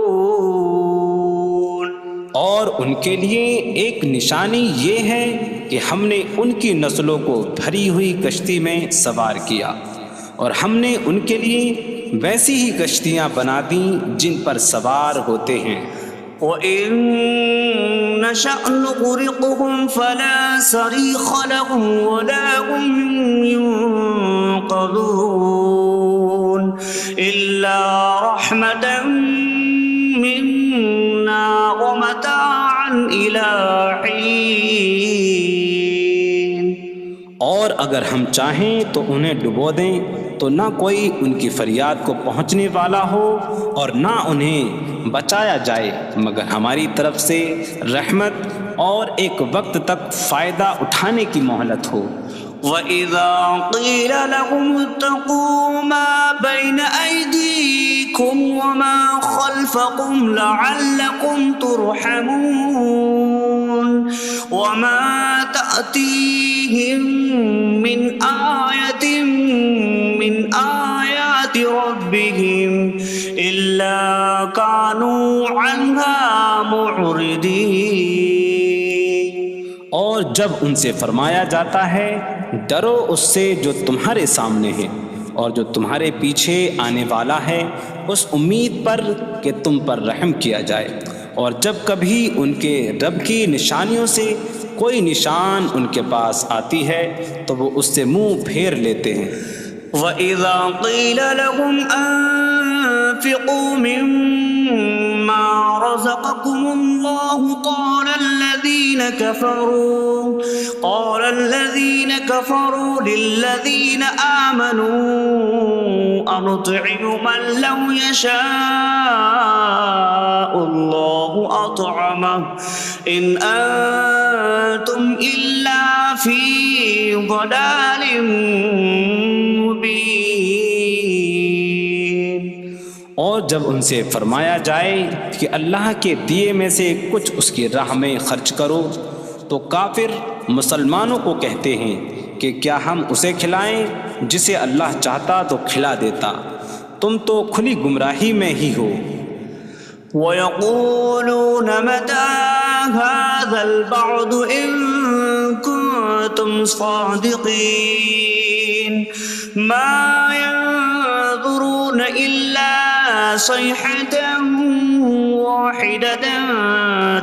اور ان کے لیے ایک نشانی یہ ہے کہ ہم نے ان کی نسلوں کو بھری ہوئی کشتی میں سوار کیا، اور ہم نے ان کے لیے ویسی ہی کشتیاں بنا دیں جن پر سوار ہوتے ہیں۔ وَإِن نَّشَأْ نُغْرِقْهُمْ فَلَا صَرِيخَ لَهُمْ وَلَا هُمْ يُنقَذُونَ إِلَّا رَحْمَةً مِّنَّا وَمَتَاعًا إِلَىٰ حِينٍ۔ اور اگر ہم چاہیں تو انہیں ڈبو دیں تو نہ کوئی ان کی فریاد کو پہنچنے والا ہو، اور نہ انہیں بچایا جائے مگر ہماری طرف سے رحمت اور ایک وقت تک فائدہ اٹھانے کی مہلت ہو۔ وَإِذَا قِيلَ لَهُمُ اتَّقُوا مَا بَيْنَ أَيْدِيكُمْ وَمَا خَلْفَكُمْ لَعَلَّكُمْ تُرْحَمُونَ وَمَا تَأْتِيهِم مِّنْ آيَةٍ مِّنْ آيَاتِ رَبِّهِمْ إِلَّا كَانُوا عَنْهَا مُعْرِضِينَ۔ اور جب ان سے فرمایا جاتا ہے ڈرو اس سے جو تمہارے سامنے ہے اور جو تمہارے پیچھے آنے والا ہے، اس امید پر کہ تم پر رحم کیا جائے، اور جب کبھی ان کے رب کی نشانیوں سے کوئی نشان ان کے پاس آتی ہے تو وہ اس سے منہ پھیر لیتے ہیں۔ وَإِذَا قِيلَ لَهُمْ أَنفِقُوا مِمَّا رَزَقَكُمُ اللَّهُ قَالَ الَّذِينَ كَفَرُوا لِلَّذِينَ آمَنُوا أَنُطْعِمُ مَن لَّوْ يَشَاءُ اللَّهُ أَطْعَمَهُ إِنْ أَنتُمْ إِلَّا فِي ضَلَالٍ مُّبِينٍ۔ اور جب ان سے فرمایا جائے کہ اللہ کے دیے میں سے کچھ اس کی راہ میں خرچ کرو تو کافر مسلمانوں کو کہتے ہیں کہ کیا ہم اسے کھلائیں جسے اللہ چاہتا تو کھلا دیتا، تم تو کھلی گمراہی میں ہی ہو۔ وَيَقُولُونَ مَتَىٰ هَٰذَا الْوَعْدُ إِن كُنتُمْ صَادِقِينَ مَا يَنظُرُونَ إِلَّا صَيْحَةً وَاحِدَةً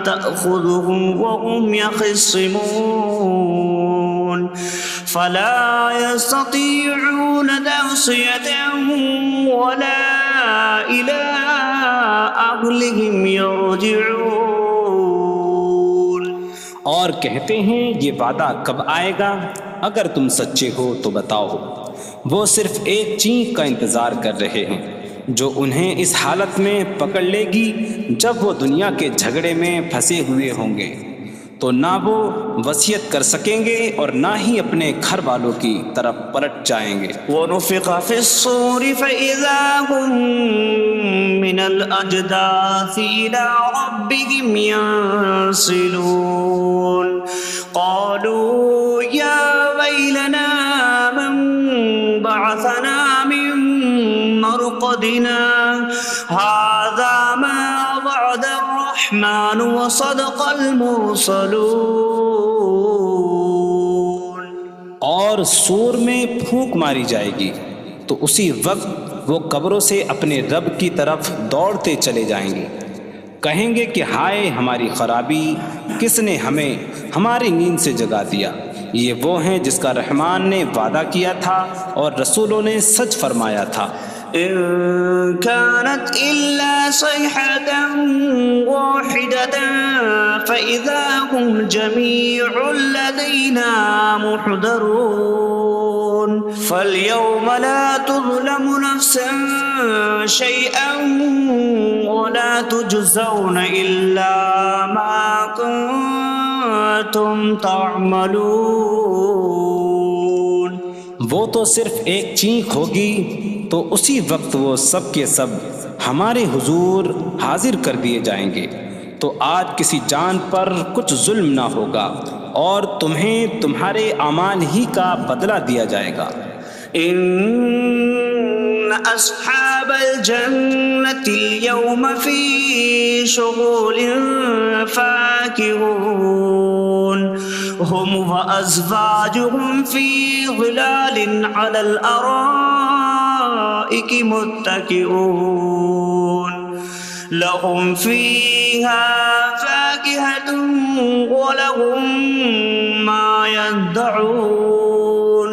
تَأْخُذُهُمْ وَهُمْ يَخِصِّمُونَ فَلَا يَسْتَطِيعُونَ تَوْصِيَةً وَلَا إِلَىٰ أَهْلِهِمْ يَرْجِعُونَ۔ اور کہتے ہیں یہ وعدہ کب آئے گا؟ اگر تم سچے ہو تو بتاؤ۔ وہ صرف ایک چینخ کا انتظار کر رہے ہیں جو انہیں اس حالت میں پکڑ لے گی جب وہ دنیا کے جھگڑے میں پھنسے ہوئے ہوں گے، تو نہ وہ وصیت کر سکیں گے اور نہ ہی اپنے گھر والوں کی طرف پلٹ جائیں گے۔ وَنُفِخَ فِي الصُّورِ فَإِذَا هُم مِّنَ الْأَجْدَاثِ إِلَىٰ رَبِّهِمْ يَنسِلُونَ قَالُوا يَا وَيْلَنَا مَن بَعَثَنَا مِن مَّرْقَدِنَا هَٰذَا مَا وَعَدَ الرَّحْمَٰنُ وَصَدَقَ الْمُرْسَلُونَ۔ اور سور میں پھونک ماری جائے گی تو اسی وقت وہ قبروں سے اپنے رب کی طرف دوڑتے چلے جائیں گے، کہیں گے کہ ہائے ہماری خرابی، کس نے ہمیں ہماری نیند سے جگا دیا۔ یہ وہ ہیں جس کا رحمان نے وعدہ کیا تھا اور رسولوں نے سچ فرمایا تھا۔ إن كانت إلا صيحة واحدة فإذا هم جميع لدينا محضرون فاليوم لا تظلم نفس شيئا ولا تجزون إلا ما كنتم تعملون۔ وہ تو صرف ایک چینخ ہوگی تو اسی وقت وہ سب کے سب ہمارے حضور حاضر کر دیے جائیں گے، تو آج کسی جان پر کچھ ظلم نہ ہوگا اور تمہیں تمہارے اعمال ہی کا بدلہ دیا جائے گا۔ إن أصحاب الجنة اليوم في شغل فاكهون هم وأزواجهم في ظلال على الأرائك متكئون لهم فيها فاكهة ولهم ما يدعون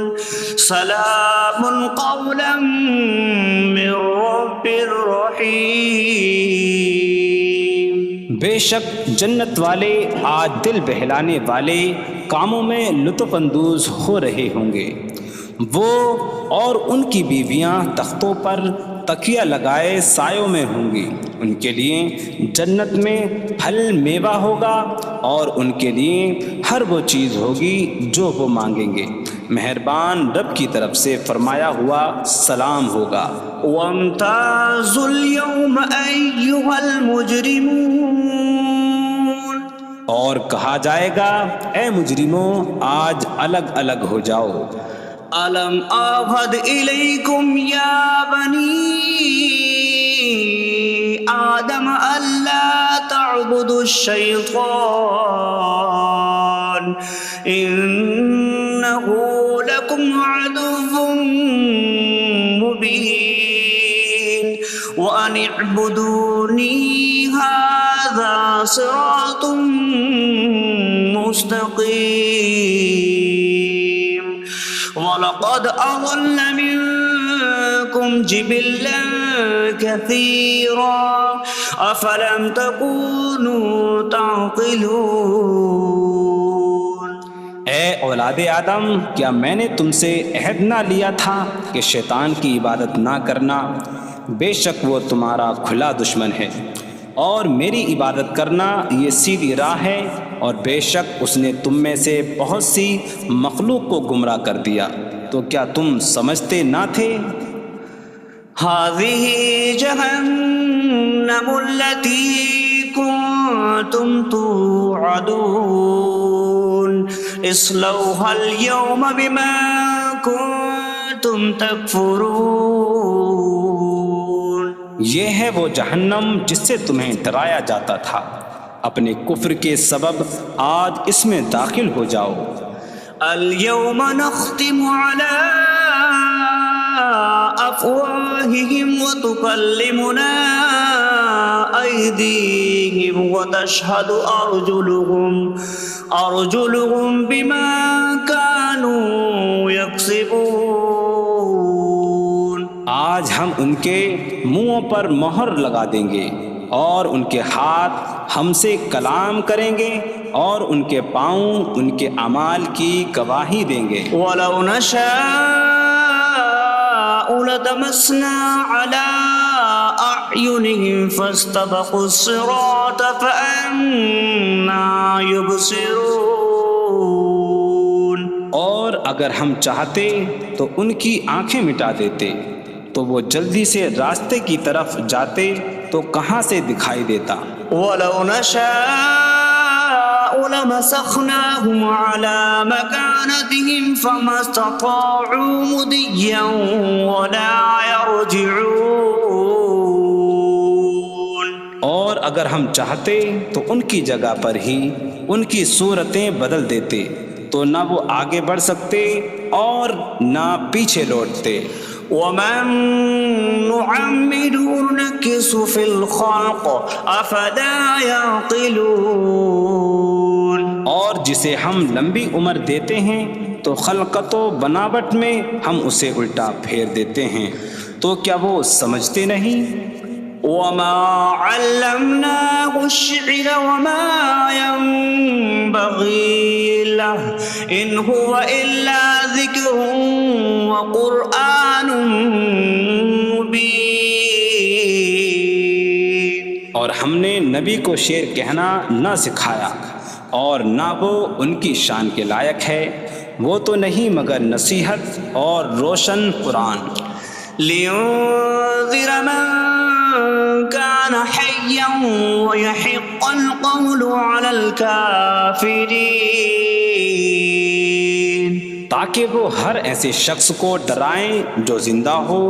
سلام قولا من رب رحیم۔ بے شک جنت والے آج دل بہلانے والے کاموں میں لطف اندوز ہو رہے ہوں گے۔ وہ اور ان کی بیویاں تختوں پر تکیہ لگائے سایوں میں ہوں گی۔ ان کے لیے جنت میں پھل میوہ ہوگا اور ان کے لیے ہر وہ چیز ہوگی جو وہ مانگیں گے۔ مہربان رب کی طرف سے فرمایا ہوا سلام ہوگا۔ وامتازوا اليوم أيها المجرمون، اور کہا جائے گا اے مجرموں آج الگ الگ ہو جاؤ۔ ألم أعهد إليكم يا بني آدم ألا تعبدوا الشيطان إنه لكم عدو مبين وأن اعبدوني هذا صراط مستقيم وَلَقَدْ أَضَلَّ مِنكُمْ جِبِلًّا كَثِيرًا أَفَلَمْ تَكُونُوا تَعْقِلُونَ۔ اے اولاد آدم، کیا میں نے تم سے عہد نہ لیا تھا کہ شیطان کی عبادت نہ کرنا؟ بے شک وہ تمہارا کھلا دشمن ہے، اور میری عبادت کرنا یہ سیدھی راہ ہے، اور بے شک اس نے تم میں سے بہت سی مخلوق کو گمراہ کر دیا، تو کیا تم سمجھتے نہ تھے؟ هذه جهنم التي كنتم توعدون اصلوها اليوم بما كنتم تكفرون۔ یہ ہے وہ جہنم جس سے تمہیں ڈرایا جاتا تھا، اپنے کفر کے سبب آج اس میں داخل ہو جاؤ۔ اليوم نختم على أفواههم وتكلمنا أيديهم وتشهد أرجلهم بما كانوا يكسبون۔ آج ہم ان کے منہوں پر مہر لگا دیں گے، اور ان کے ہاتھ ہم سے کلام کریں گے، اور ان کے پاؤں ان کے اعمال کی گواہی دیں گے۔ وَلَوْ نَشَاءُ لَطَمَسْنَا عَلَىٰ أَعْيُنِهِمْ فَاسْتَبَقُوا الصِّرَاطَ فَأَنَّىٰ يُبْصِرُونَ۔ اور اگر ہم چاہتے تو ان کی آنکھیں مٹا دیتے، تو وہ جلدی سے راستے کی طرف جاتے تو کہاں سے دکھائی دیتا۔ وَلَوْ نَشَاءُ لَمَسَخْنَاهُمْ عَلَىٰ مَكَانَتِهِمْ فَمَا اسْتَطَاعُوا مُضِيًّا وَلَا يَرْجِعُونَ۔ اور اگر ہم چاہتے تو ان کی جگہ پر ہی ان کی صورتیں بدل دیتے، تو نہ وہ آگے بڑھ سکتے اور نہ پیچھے لوٹتے۔ وَمَن نُّعَمِّرْهُ نُنَكِّسْهُ فِي الْخَلْقِ أَفَلَا يَعْقِلُونَ۔ اور جسے ہم لمبی عمر دیتے ہیں تو خلقت و بناوٹ میں ہم اسے الٹا پھیر دیتے ہیں، تو کیا وہ سمجھتے نہیں؟ وَمَا عَلَّمْنَاهُ الشعر وما ينبغي له إن هو إلا ذكر وقرآن مبين. اور ہم نے نبی کو شعر کہنا نہ سکھایا اور نہ وہ ان کی شان کے لائق ہے، وہ تو نہیں مگر نصیحت اور روشن قرآن. لينذر من كان حيا ويحق القول على الكافرين. تاکہ وہ ہر ایسے شخص کو ڈرائیں جو زندہ ہو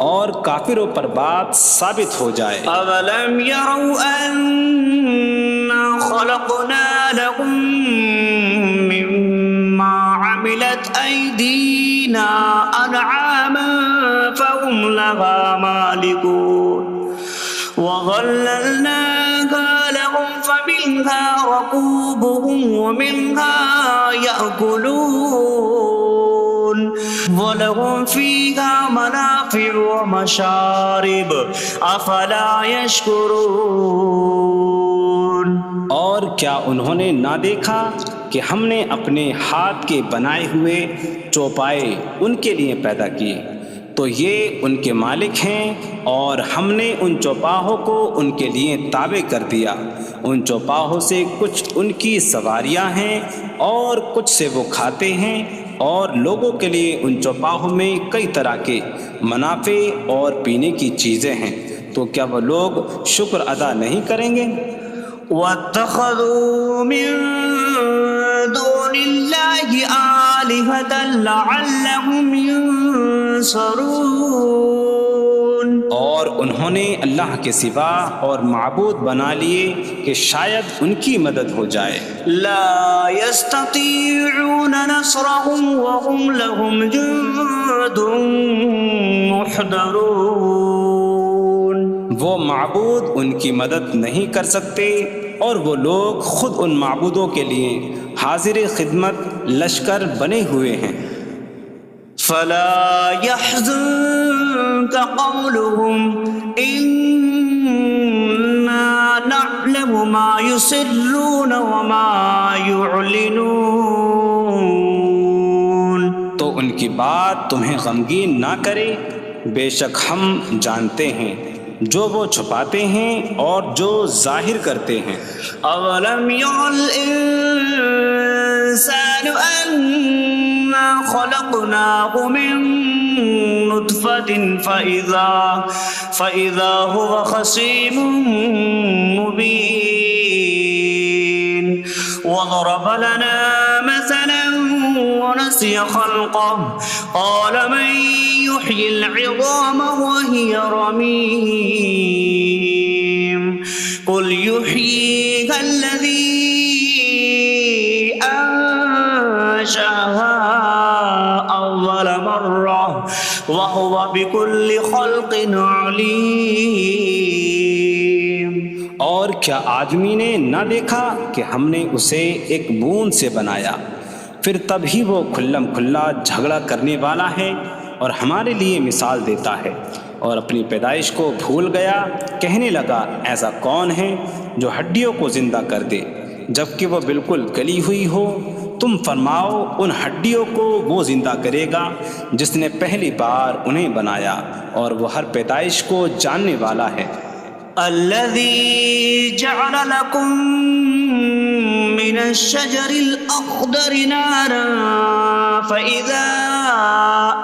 اور کافروں پر بات ثابت ہو جائے. أولم يروا أنا خلقنا لهم مما عملت أيدينا أنعاما فهم لها مالكون وظللناها لهم فمنها ركوبهم ومنها يأكلون وَلَهُمْ فِيهَا مَنَافِعُ وَمَشَارِبُ أَفَلَا يَشْكُرُونَ. اور کیا انہوں نے نہ دیکھا کہ ہم نے اپنے ہاتھ کے بنائے ہوئے چوپائے ان کے لیے پیدا کیے، تو یہ ان کے مالک ہیں، اور ہم نے ان چوپاہوں کو ان کے لیے تابع کر دیا. ان چوپاہوں سے کچھ ان کی سواریاں ہیں اور کچھ سے وہ کھاتے ہیں، اور لوگوں کے لیے ان چوپاہوں میں کئی طرح کے منافع اور پینے کی چیزیں ہیں. تو کیا وہ لوگ شکر ادا نہیں کریں گے؟ وَاتَّخَذُوا مِن دُونِ اللَّهِ آلِهَةً لَعَلَّهُمْ يُنصَرُونَ. اور انہوں نے اللہ کے سوا اور معبود بنا لیے کہ شاید ان کی مدد ہو جائے. لا يستطيعون نصرهم وهم لهم جند محضرون. وہ معبود ان کی مدد نہیں کر سکتے، اور وہ لوگ خود ان معبودوں کے لیے حاضر خدمت لشکر بنے ہوئے ہیں. فلا يحزنك قولهم إنا نعلم ما يسرون وما يعلنون. تو ان کی بات تمہیں غمگین نہ کرے، بے شک ہم جانتے ہیں جو وہ چھپاتے ہیں اور جو ظاہر کرتے ہیں. أولم ير الإنسان أنا خلقناه من نطفة فإذا هو خصيم مبين. وضرب لنا مثلا ونسي خلقه قال من يحيي العظام وهي رميم قل يحييها الذي أنشأها أول مرة وهو بكل خلق عليم. اور کیا آدمی نے نہ دیکھا کہ ہم نے اسے ایک بوند سے بنایا، پھر تب ہی وہ کھلم کھلا جھگڑا کرنے والا ہے اور ہمارے لیے مثال دیتا ہے. اور اپنی پیدائش کو بھول گیا، کہنے لگا ایسا کون ہے جو ہڈیوں کو زندہ کر دے جبکہ وہ بالکل گلی ہوئی ہو. تم فرماؤ ان ہڈیوں کو وہ زندہ کرے گا جس نے پہلی بار انہیں بنایا، اور وہ ہر پیدائش کو جاننے والا ہے. الذي جعل لكم من الشجر الأخضر نارا فإذا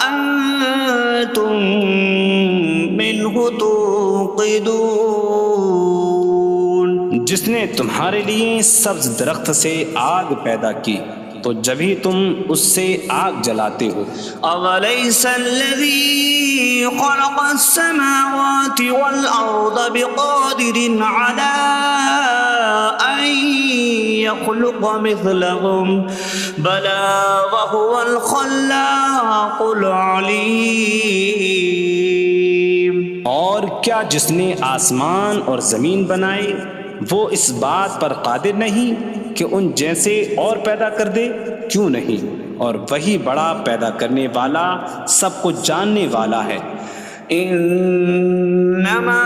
أنتم منه توقدون. جس نے تمہارے لیے سبز درخت سے آگ پیدا کی تو جبھی تم اس سے آگ جلاتے ہو. أَوَلَيْسَ الَّذِي خَلَقَ السَّمَاوَاتِ وَالْأَرْضَ بِقَادِرٍ عَلَىٰ أَن يَخْلُقَ مِثْلَهُمْ بَلَىٰ وَهُوَ الْخَلَّاقُ الْعَلِيمُ. اور کیا جس نے آسمان اور زمین بنائے وہ اس بات پر قادر نہیں کہ ان جیسے اور پیدا کر دے؟ کیوں نہیں، اور وہی بڑا پیدا کرنے والا سب کچھ جاننے والا ہے. انما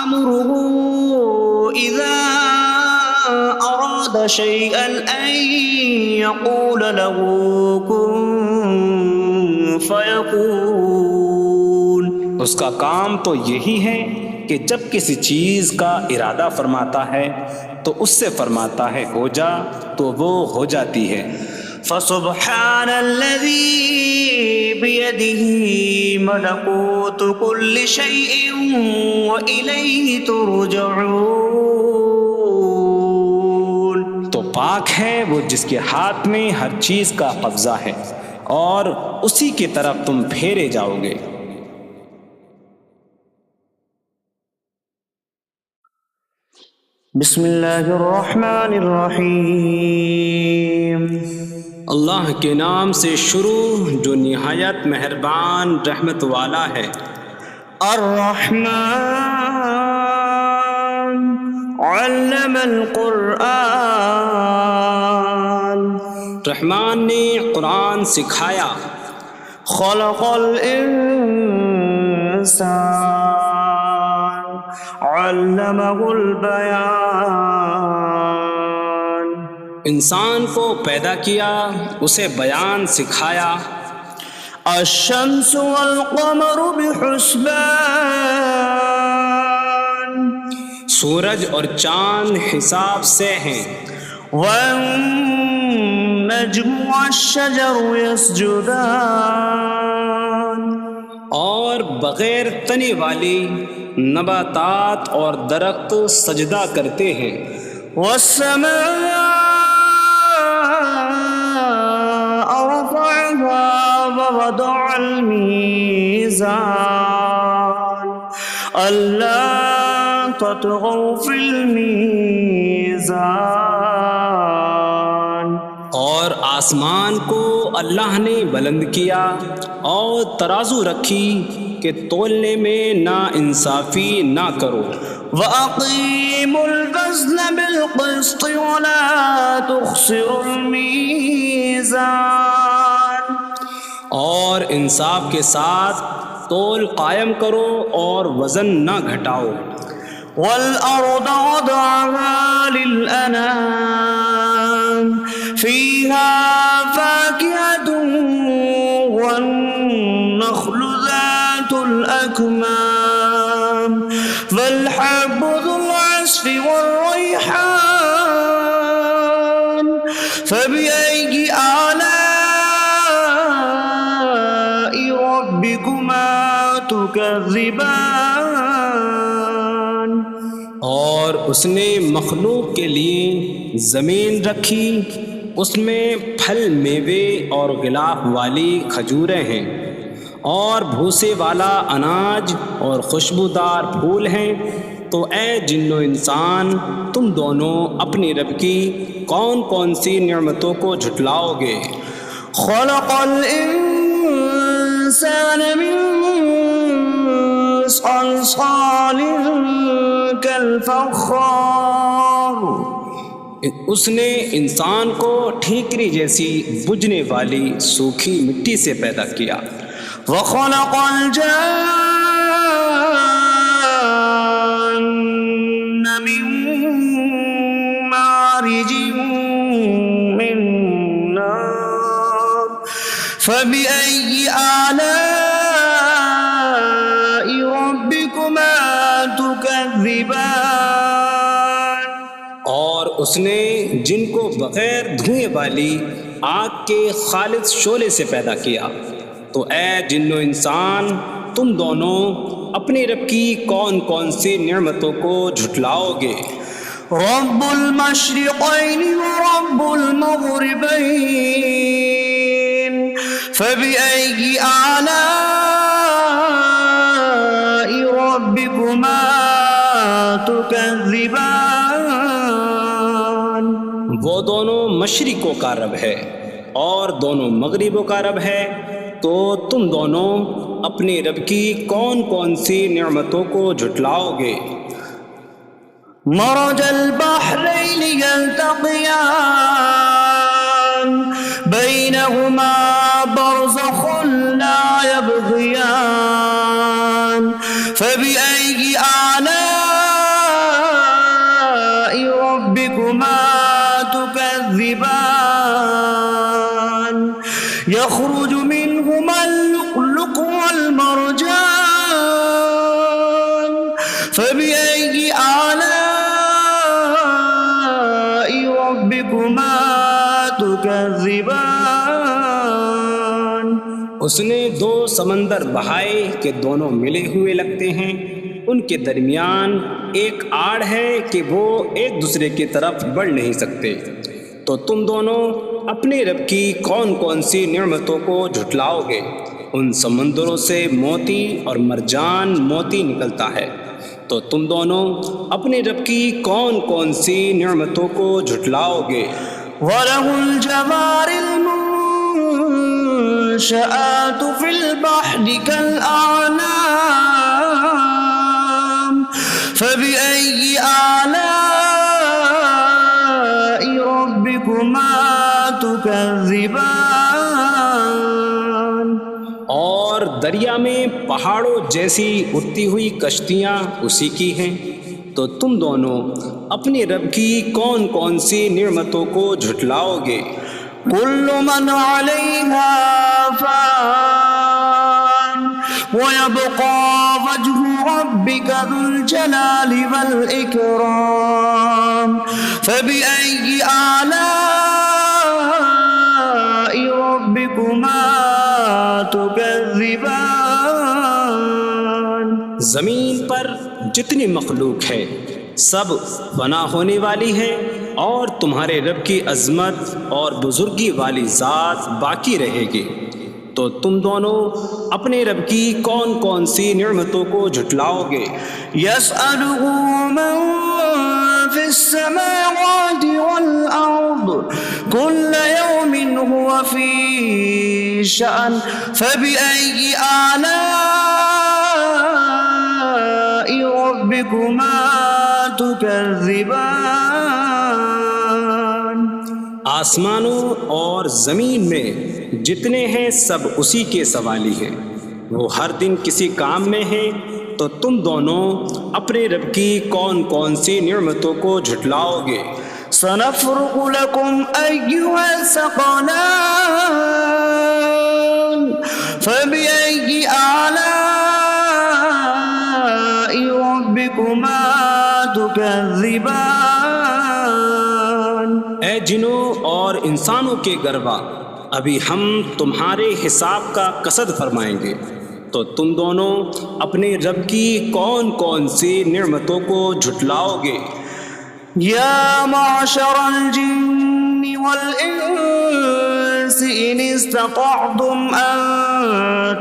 امره أراد شيئا أن يقول له كن فيكون. اس کا کام تو یہی ہے کہ جب کسی چیز کا ارادہ فرماتا ہے تو اس سے فرماتا ہے ہو جا تو وہ ہو جاتی ہے. فسبحان الذي بيده ملكوت كل شيء وإليه ترجعون. تو پاک ہے وہ جس کے ہاتھ میں ہر چیز کا قبضہ ہے اور اسی کی طرف تم پھیرے جاؤ گے. بسم اللہ الرحمن الرحیم. اللہ کے نام سے شروع جو نہایت مہربان رحمت والا ہے. الرحمن علم القرآن. رحمان نے قرآن سکھایا. خلق الانسان علمہ البیان. انسان کو پیدا کیا اسے بیان سکھایا. الشمس والقمر بحسبان. سورج اور چاند حساب سے ہیں. والنجم والشجر يسجدان. اور بغیر تنے والی نباتات اور درخت سجدہ کرتے ہیں. والسماء رفعها ووضع الميزان ألا تطغوا في الميزان. اور آسمان کو اللہ نے بلند کیا اور ترازو رکھی کہ تولنے میں نا انصافی نہ کرو. وَأَقِيمُوا الْوَزْنَ بِالْقِسْطِ وَلَا تُخْسِرُوا الْمِيزَانَ. اور انصاف کے ساتھ تول قائم کرو اور وزن نہ گھٹاؤ. وَالْأَرْضَ وَضَعَهَا لِلْأَنَامِ فِيهَا فَاكِهَةٌ وَالنَّخْلُ ذَاتُ الْأَكْمَامِ وَالْحَبُّ ذُو الْعَصْفِ وَالرَّيْحَانُ فَبِأَيِّ آلَاءِ رَبِّكُمَا تُكَذِّبَانِ. اور اس نے مخلوق کے لیے زمین رکھی، اس میں پھل میوے اور غلاف والی کھجوریں ہیں اور بھوسے والا اناج اور خوشبودار پھول ہیں. تو اے جن و انسان تم دونوں اپنی رب کی کون کون سی نعمتوں کو جھٹلاؤ گے. خلق الانسان من صلصال کالفخار. اس نے انسان کو ٹھیکری جیسی بجھنے والی سوکھی مٹی سے پیدا کیا. وخلق الجان من مارج من نار فبأي آلاء ربكما تكذبان. اور اس نے جن کو بغیر دھوئیں والی آگ کے خالص شعلے سے پیدا کیا. تو اے جن و انسان تم دونوں اپنی رب کی کون کون سی نعمتوں کو جھٹلاؤ گے. رب المشرقین ورب المغربین فبأي آلاء ربكما تكذبان. وہ دونوں مشرقوں کا رب ہے اور دونوں مغربوں کا رب ہے. تو تم دونوں اپنی رب کی کون کون سی نعمتوں کو جھٹلاؤ گے. مرج البحرین یلتقیان بینہما برزخ لا یبغیان فبأي آلاء ربكما فبأي آلاء ربكما تكذبان. اس نے دو سمندر بہائے کہ دونوں ملے ہوئے لگتے ہیں، ان کے درمیان ایک آڑ ہے کہ وہ ایک دوسرے کی طرف بڑھ نہیں سکتے، تو تم دونوں اپنے رب کی کون کون سی نعمتوں کو جھٹلاؤ گے؟ ان سمندروں سے موتی اور مرجان موتی نکلتا ہے، تو تم دونوں اپنے رب کی کون کون سی نعمتوں کو جھٹلاؤ گے؟ وَلَهُ الْجَوَارِ الْمُنشَآتُ فِي الْبَحْرِ كَالْأَعْلَامِ فَبِأَيِّ آلَاءِ رَبِّكُمَا تُكَذِّبَانِ. اور دریا میں پہاڑوں جیسی اڑتی ہوئی کشتیاں اسی کی ہیں، تو تم دونوں اپنے رب کی کون کون سی نعمتوں کو جھٹلاؤ گے؟ كل من عليها فان ويبقى وجه ربك ذو الجلال والإكرام فبأي آلاء ربكما تكذبان. زمین پر جتنی مخلوق ہے سب فنا ہونے والی ہے، اور تمہارے رب کی عظمت اور بزرگی والی ذات باقی رہے گی، تو تم دونوں اپنے رب کی کون کون سی نعمتوں کو جھٹلاؤ گے؟ يسأله من في السماوات والأرض كل يوم هو في شأن فبأي آلاء ربكما تكذبان. آسمانوں اور زمین میں جتنے ہیں سب اسی کے سوالی ہیں، وہ ہر دن کسی کام میں ہیں، تو تم دونوں اپنے رب کی کون کون سی نعمتوں کو جھٹلاؤ گے؟ سنفرغ لكم أيها الثقلان فبأي آلاء ربكما تكذبان. اے جنوں اور انسانوں کے گروہ، ابھی ہم تمہارے حساب کا قصد فرمائیں گے، تو تم دونوں اپنے رب کی کون کون سی نعمتوں کو جھٹلاؤ گے؟ يا معشر الجن والإنس إن استطعتم أن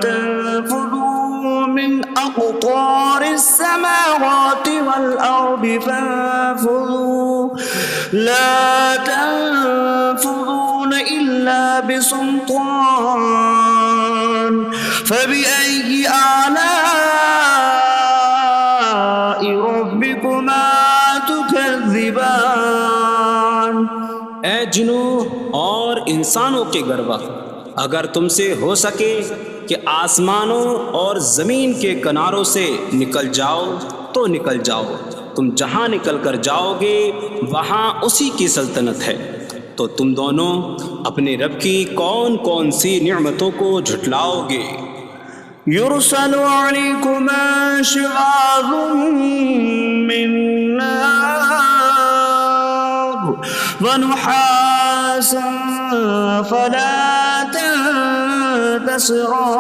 تنفذوا من أقطار السماوات والأرض فانفذوا لا تنفذون إلا بسلطان فبأي آلاء ربكما تكذبان. اے جنوں اور انسانوں کے گروہ، اگر تم سے ہو سکے کہ آسمانوں اور زمین کے کناروں سے نکل جاؤ تو نکل جاؤ، تم جہاں نکل کر جاؤ گے وہاں اسی کی سلطنت ہے، تو تم دونوں اپنے رب کی کون کون سی نعمتوں کو جھٹلاؤ گے؟ يرسل عليكما شواظ من نار ونحاس فلا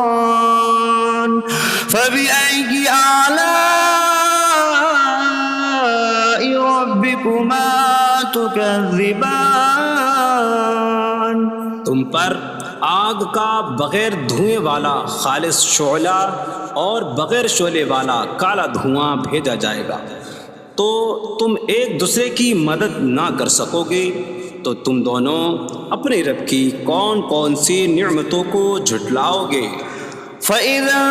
تنتصران فبأي آلاء ربكما تكذبان. تم پر آگ کا بغیر دھوئیں والا خالص شعلہ اور بغیر شعلے والا کالا دھواں بھیجا جائے گا، تو تم ایک دوسرے کی مدد نہ کر سکو گے، تو تم دونوں اپنے رب کی کون کون سی نعمتوں کو جھٹلاؤ گے؟ فَإِذَا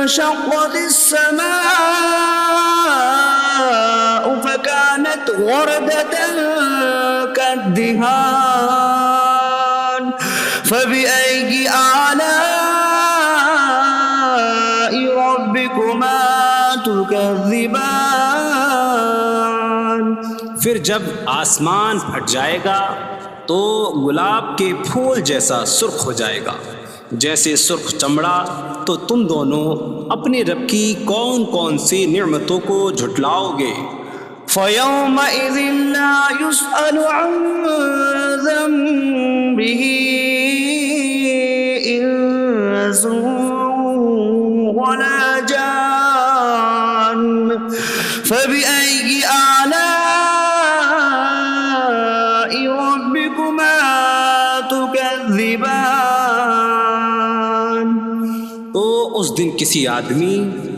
انشَقَّتِ السَّمَاءُ فَكَانَتْ وَرْدَةً كَالدِّهَانِ فَبِأَيِّ آلَاءِ رَبِّكُمَا تُكَذِّبَانِ. پھر جب آسمان پھٹ جائے گا تو گلاب کے پھول جیسا سرخ ہو جائے گا، جیسے سرخ چمڑا، تو تم دونوں اپنے رب کی کون کون سی نعمتوں کو جھٹلاؤ گے؟ فيومئذ لا يسأل عن ذنبه إنس ولا جان فبأي آلاء ربكما تكذبان. تو اس دن کسی آدمی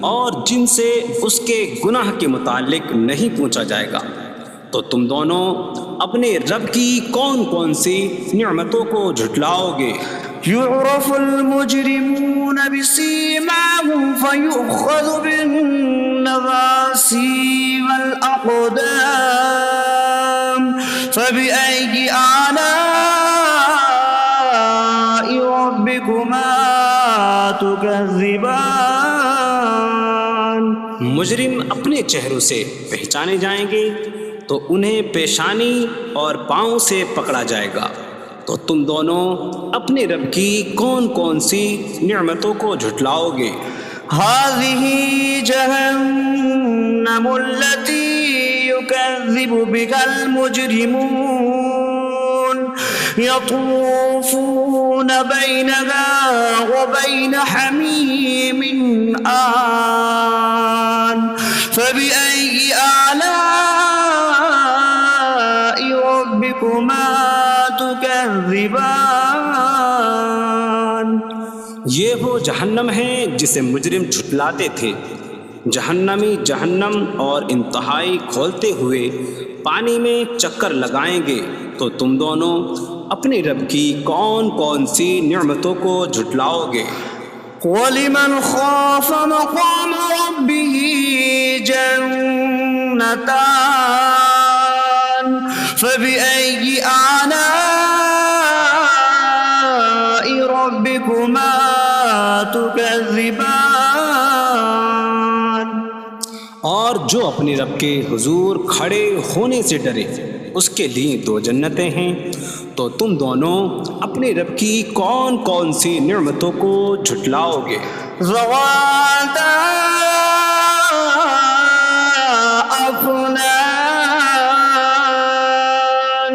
اور جن سے اس کے گناہ کے متعلق نہیں پوچھا جائے گا، تو تم دونوں اپنے رب کی کون کون سی نعمتوں کو جھٹلاؤ گے؟ يعرف المجرمون بسيماهم فيؤخذ بالنواصي والأقدام فبأي آلاء ربكما تكذبان. مجرم اپنے چہروں سے پہچانے جائیں گے تو انہیں پیشانی اور پاؤں سے پکڑا جائے گا. تو تم دونوں اپنے رب کی کون کون سی نعمتوں کو جھٹلاؤ گے؟ هذه جهنم التي يكذب بها المجرمون يطوفون بينها وبين حميم آن فبأي آلاء ربكما تكذبان. یہ وہ جہنم ہے جسے مجرم جھٹلاتے تھے. جہنمی جہنم اور انتہائی کھولتے ہوئے پانی میں چکر لگائیں گے. تو تم دونوں اپنے رب کی کون کون سی نعمتوں کو جھٹلاؤ گے؟ وَلِمَنْ خَافَ مَقَامَ رَبِّهِ جَنَّتَانِ فَبِأَيِّ آلَاءِ رَبِّكُمَا تُكَذِّبَانِ. اور جو اپنے رب کے حضور کھڑے ہونے سے ڈرے اس کے لیے دو جنتیں ہیں. تو تم دونوں اپنے رب کی کون کون سی نعمتوں کو جھٹلاؤ گے؟ ذواتا أفنان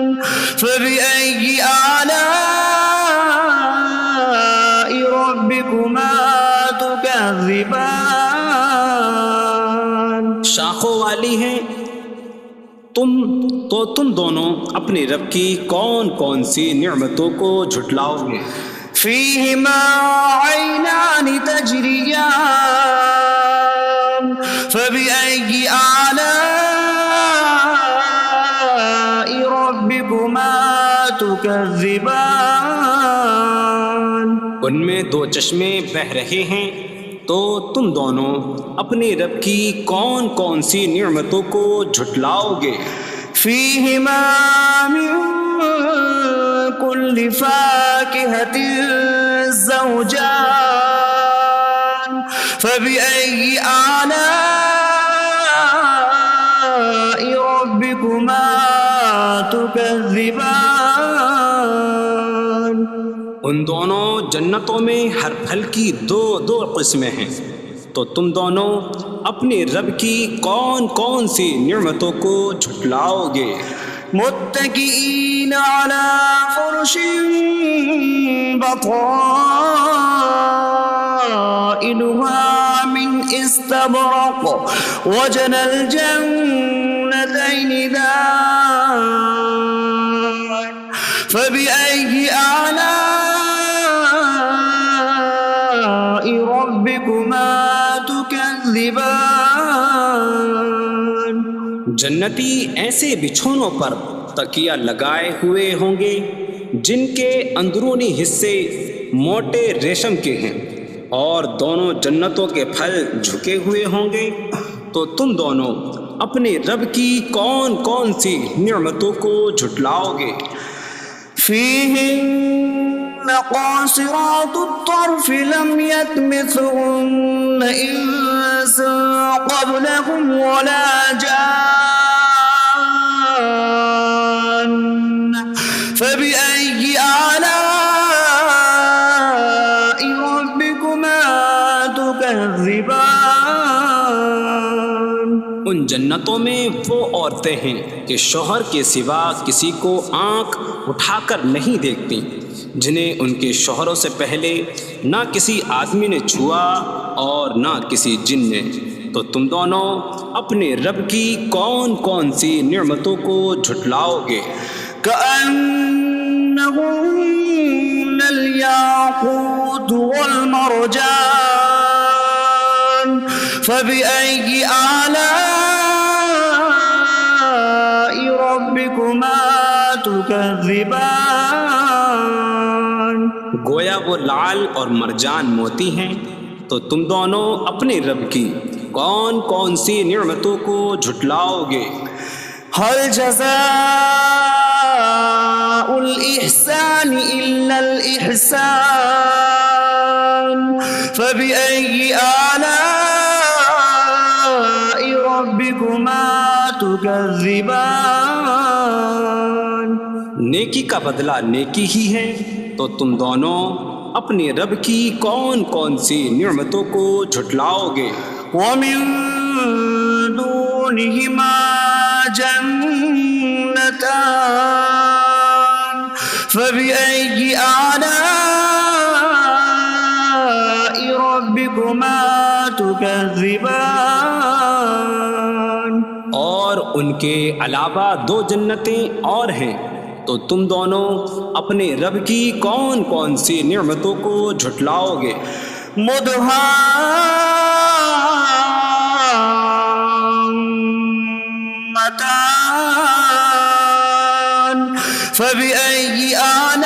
فبأي آلاء ربكما تكذبان. شاخوں والی ہیں. تم دونوں اپنے رب کی کون کون سی نعمتوں کو جھٹلاؤ گے؟ فيهما عينان تجريان فبأي آلاء ربكما تكذبان. ان میں دو چشمے بہہ رہے ہیں. تو تم دونوں اپنے رب کی کون کون سی نعمتوں کو جھٹلاؤ گے؟ فيهما من كل فاكهة زوجان فبأي آلاء ربكما تكذبان. ان دونوں جنتوں میں ہر پھل کی دو قسمیں ہیں. تو تم دونوں اپنے رب کی کون کون سی نعمتوں کو جھٹلاؤ گے؟ متكئين على فرش بطائنها من استبرق وجنى الجنتين دان فبأي آلاء ربكما تكذبان. جنتی ایسے بچھونوں پر تکیہ لگائے ہوئے ہوں گے جن کے اندرونی حصے موٹے ریشم کے ہیں اور دونوں جنتوں کے پھل جھکے ہوئے ہوں گے. تو تم دونوں اپنے رب کی کون کون سی نعمتوں کو جھٹلاؤ گے؟ فيهن قاصرات الطرف لم يطمثهن إنس قبلهم ولا جان فبأي آلاء ربكما تكذبان. ان جنتوں میں وہ عورتیں ہیں کہ شوہر کے سوا کسی کو آنکھ اٹھا کر نہیں دیکھتی، جنہیں ان کے شوہروں سے پہلے نہ کسی آدمی نے چھوا اور نہ کسی جن نے۔ تو تم دونوں اپنے رب کی کون کون سی نعمتوں کو جھٹلاؤ گے؟ كأنهن الياقوت والمرجان فبأي آلاء ربكما تكذبان؟ گویا وہ لعل اور مرجان موتی ہیں، تو تم دونوں اپنے رب کی کون کون سی نعمتوں کو جھٹلاؤ گے؟ هل جزاء الإحسان إلا الإحسان فبأي آلاء ربكما تكذبان؟ نیکی کا بدلہ نیکی ہی ہے، تو تم دونوں اپنے رب کی کون کون سی نعمتوں کو جھٹلاؤ گے؟ ومن دونهما جنتان فبأي آلاء ربكما تكذبان؟ اور ان کے علاوہ دو جنتیں اور ہیں، تو تم دونوں اپنے رب کی کون کون سی نعمتوں کو جھٹلاؤ گے؟ مدهامتان فبأي آلاء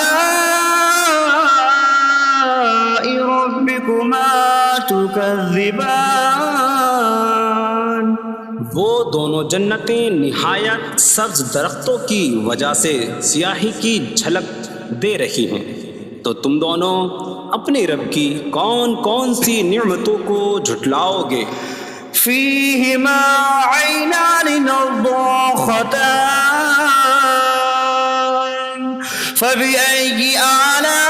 ربكما تكذبان؟ وہ دونوں جنتیں نہایت سبز درختوں کی وجہ سے سیاہی کی جھلک دے رہی ہیں، تو تم دونوں اپنے رب کی کون کون سی نعمتوں کو جھٹلاؤ گے؟ فيهما عينان نضاختان فبأي آلاء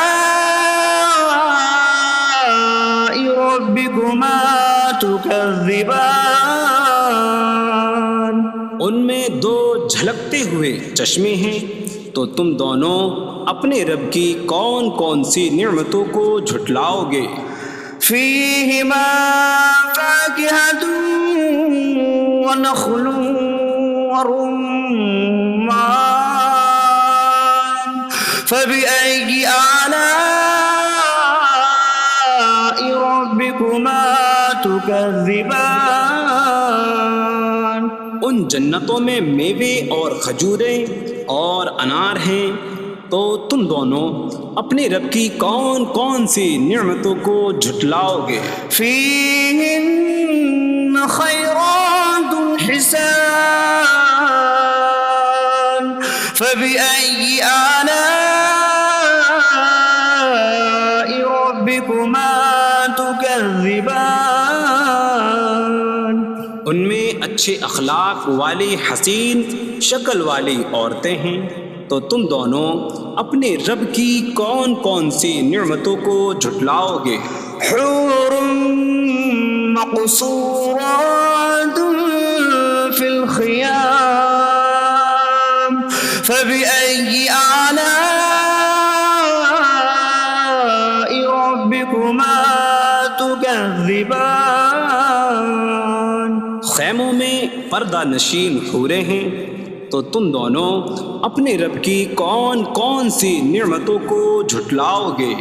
ربكما تكذبان؟ ان میں دو جھلکتے ہوئے چشمے ہیں، تو تم دونوں اپنے رب کی کون کون سی نعمتوں کو جھٹلاؤ گے؟ فيهما فاكهة ونخل ورمان فبأي آلاء ربكما تكذبان؟ ان جنتوں میں میوے اور کھجوریں اور انار ہیں، تو تم دونوں اپنے رب کی کون کون سی نعمتوں کو جھٹلاؤ گے؟ فيهن خيرات حسان فبأي آلاء ربكما تكذبان؟ ان میں اچھے اخلاق والی حسین شکل والی عورتیں ہیں، تو تم دونوں اپنے رب کی کون کون سی نعمتوں کو جھٹلاؤ گے؟ حور مقصورات في الخيام فبأي آلاء ربكما تكذبان؟ خیموں میں پردہ نشین حوریں ہیں، تو تم دونوں اپنے رب کی کون کون سی نعمتوں کو جھٹلاؤ گے؟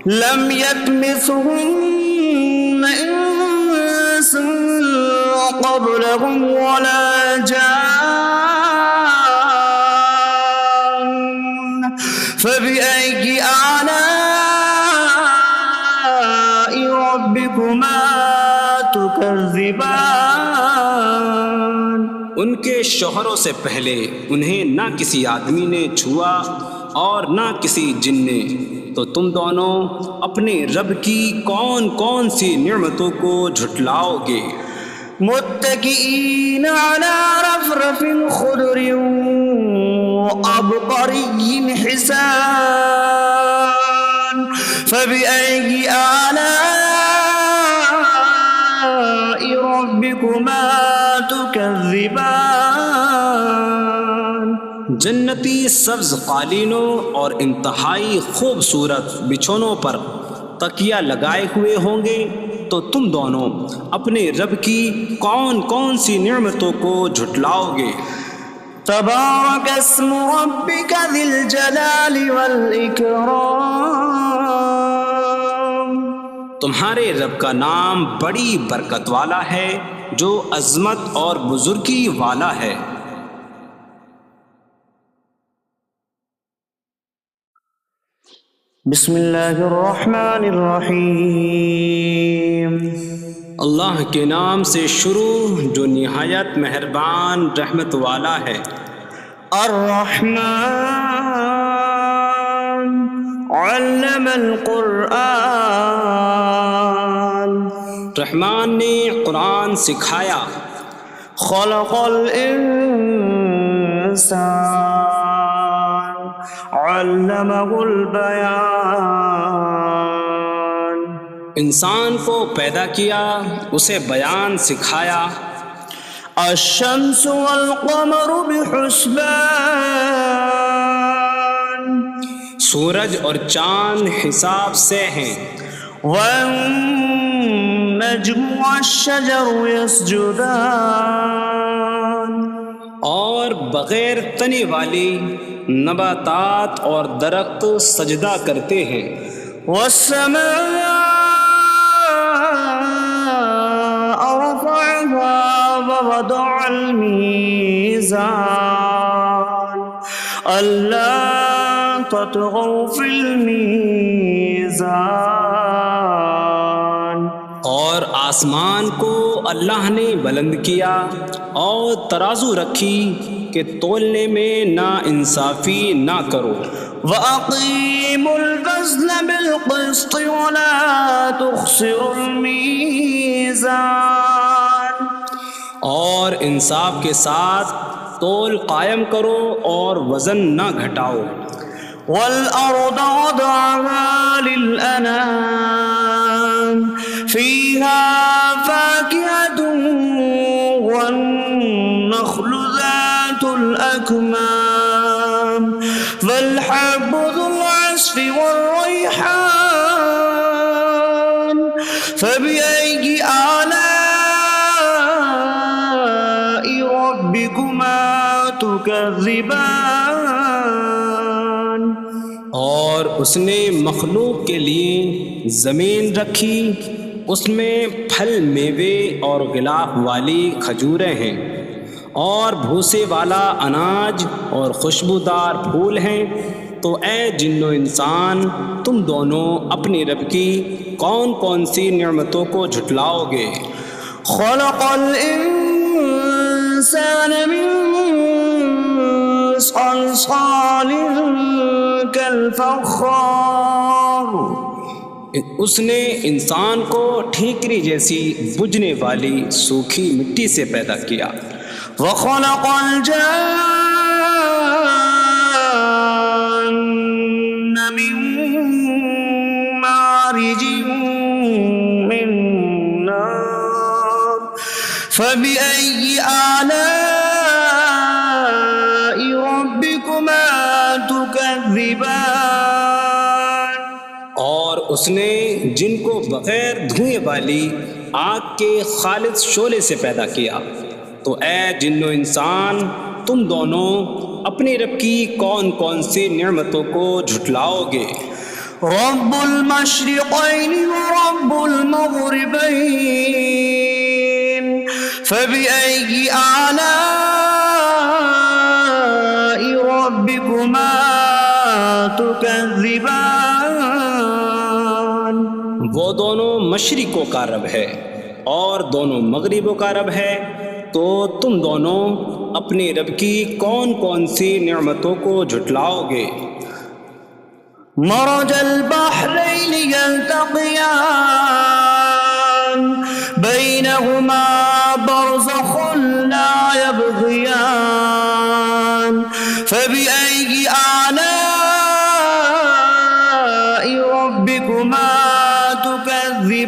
لم يطمثهن انس قبلهم ولا جان فبأي آلاء ربكما تكذبان؟ ان کے شوہروں سے پہلے انہیں نہ کسی آدمی نے چھوا اور نہ کسی جن نے، تو تم دونوں اپنے رب کی کون کون سی نعمتوں کو جھٹلاؤ گے؟ متكئين على رفرف خضر وعبقري حسان فبأي آلاء ربكما تكذبان؟ جنتی سبز قالینوں اور انتہائی خوبصورت بچھونوں پر تکیہ لگائے ہوئے ہوں گے، تو تم دونوں اپنے رب کی کون کون سی نعمتوں کو جھٹلاؤ گے؟ تبارک اسم ربک ذی الجلال والاکرام، تمہارے رب کا نام بڑی برکت والا ہے جو عظمت اور بزرگی والا ہے۔ بسم اللہ الرحمن الرحیم، اللہ کے نام سے شروع جو نہایت مہربان رحمت والا ہے۔ الرحمن علم القرآن، رحمان نے قرآن سکھایا۔ خلق الانسان علمہ البیان، انسان کو پیدا کیا، اسے بیان سکھایا۔ الشمس والقمر بحسبان، سورج اور چاند حساب سے ہیں۔ والنجم والشجر يسجدان، اور بغیر تنے والی نباتات اور درخت سجدہ کرتے ہیں۔ والسماء رفعها ووضع الميزان ألا تطغوا في الميزان، اور آسمان کو اللہ نے بلند کیا اور ترازو رکھی کہ تولنے میں نا انصافی نہ کرو۔ وَأَقِيمُوا الْوَزْنَ بِالْقِسْطِ وَلَا تُخْسِرُوا الْمِيزَانَ، اور انصاف کے ساتھ تول قائم کرو اور وزن نہ گھٹاؤ۔ وَالْأَرْضَ وَضَعَهَا لِلْأَنَامِ فِيهَا فَاكِهَةٌ وَالنَّخْلُ ذَاتُ الْأَكْمَامِ وَالْحَبُّ ذُو الْعَصْفِ وَالرَّيْحَانُ فَبِأَيِّ آلَاءِ رَبِّكُمَا تُكَذِّبَانِ، اور اس نے مخلوق کے لیے زمین رکھی، اس میں پھل میوے اور غلاف والی کھجوریں ہیں، اور بھوسے والا اناج اور خوشبودار پھول ہیں۔ تو اے جن و انسان، تم دونوں اپنی رب کی کون کون سی نعمتوں کو جھٹلاؤ گے؟ خلق الانسان من صلصال کالفخار، اس نے انسان کو ٹھیکری جیسی بجھنے والی سوکھی مٹی سے پیدا کیا۔ وخلق الجان من مارج من نار فبأي آلاء ربكما تكذبان، اور اس نے جن کو بغیر دھوئیں والی آگ کے خالص شعلے سے پیدا کیا۔ تو اے جن و انسان، تم دونوں اپنی رب کی کون کون سی نعمتوں کو جھٹلاؤ گے؟ رب المشرقین ورب المغربین فبأي آلاء ربكما تكذبان، وہ دونوں مشرقوں کا رب ہے اور دونوں مغربوں کا رب ہے، تو تم دونوں اپنی رب کی کون کون سی نعمتوں کو جھٹلاؤ گے؟ مرج البحرین یلتقیان بینہما برزخ لا یبغیان فبأي آلاء ربكما تكذبان،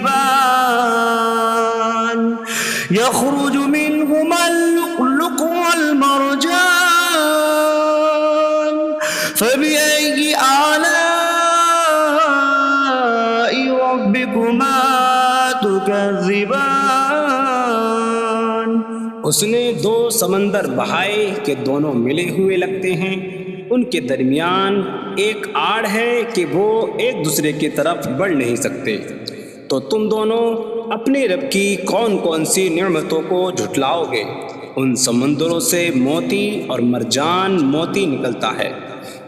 يخرج منهما اللؤلؤ والمرجان فبأي آلاء ربكما تكذبان. اس نے دو سمندر بہائے کہ دونوں ملے ہوئے لگتے ہیں، ان کے درمیان ایک آڑ ہے کہ وہ ایک دوسرے کی طرف بڑھ نہیں سکتے، تو تم دونوں اپنے رب کی کون کون سی نعمتوں کو جھٹلاؤ گے؟ ان سمندروں سے موتی اور مرجان موتی نکلتا ہے،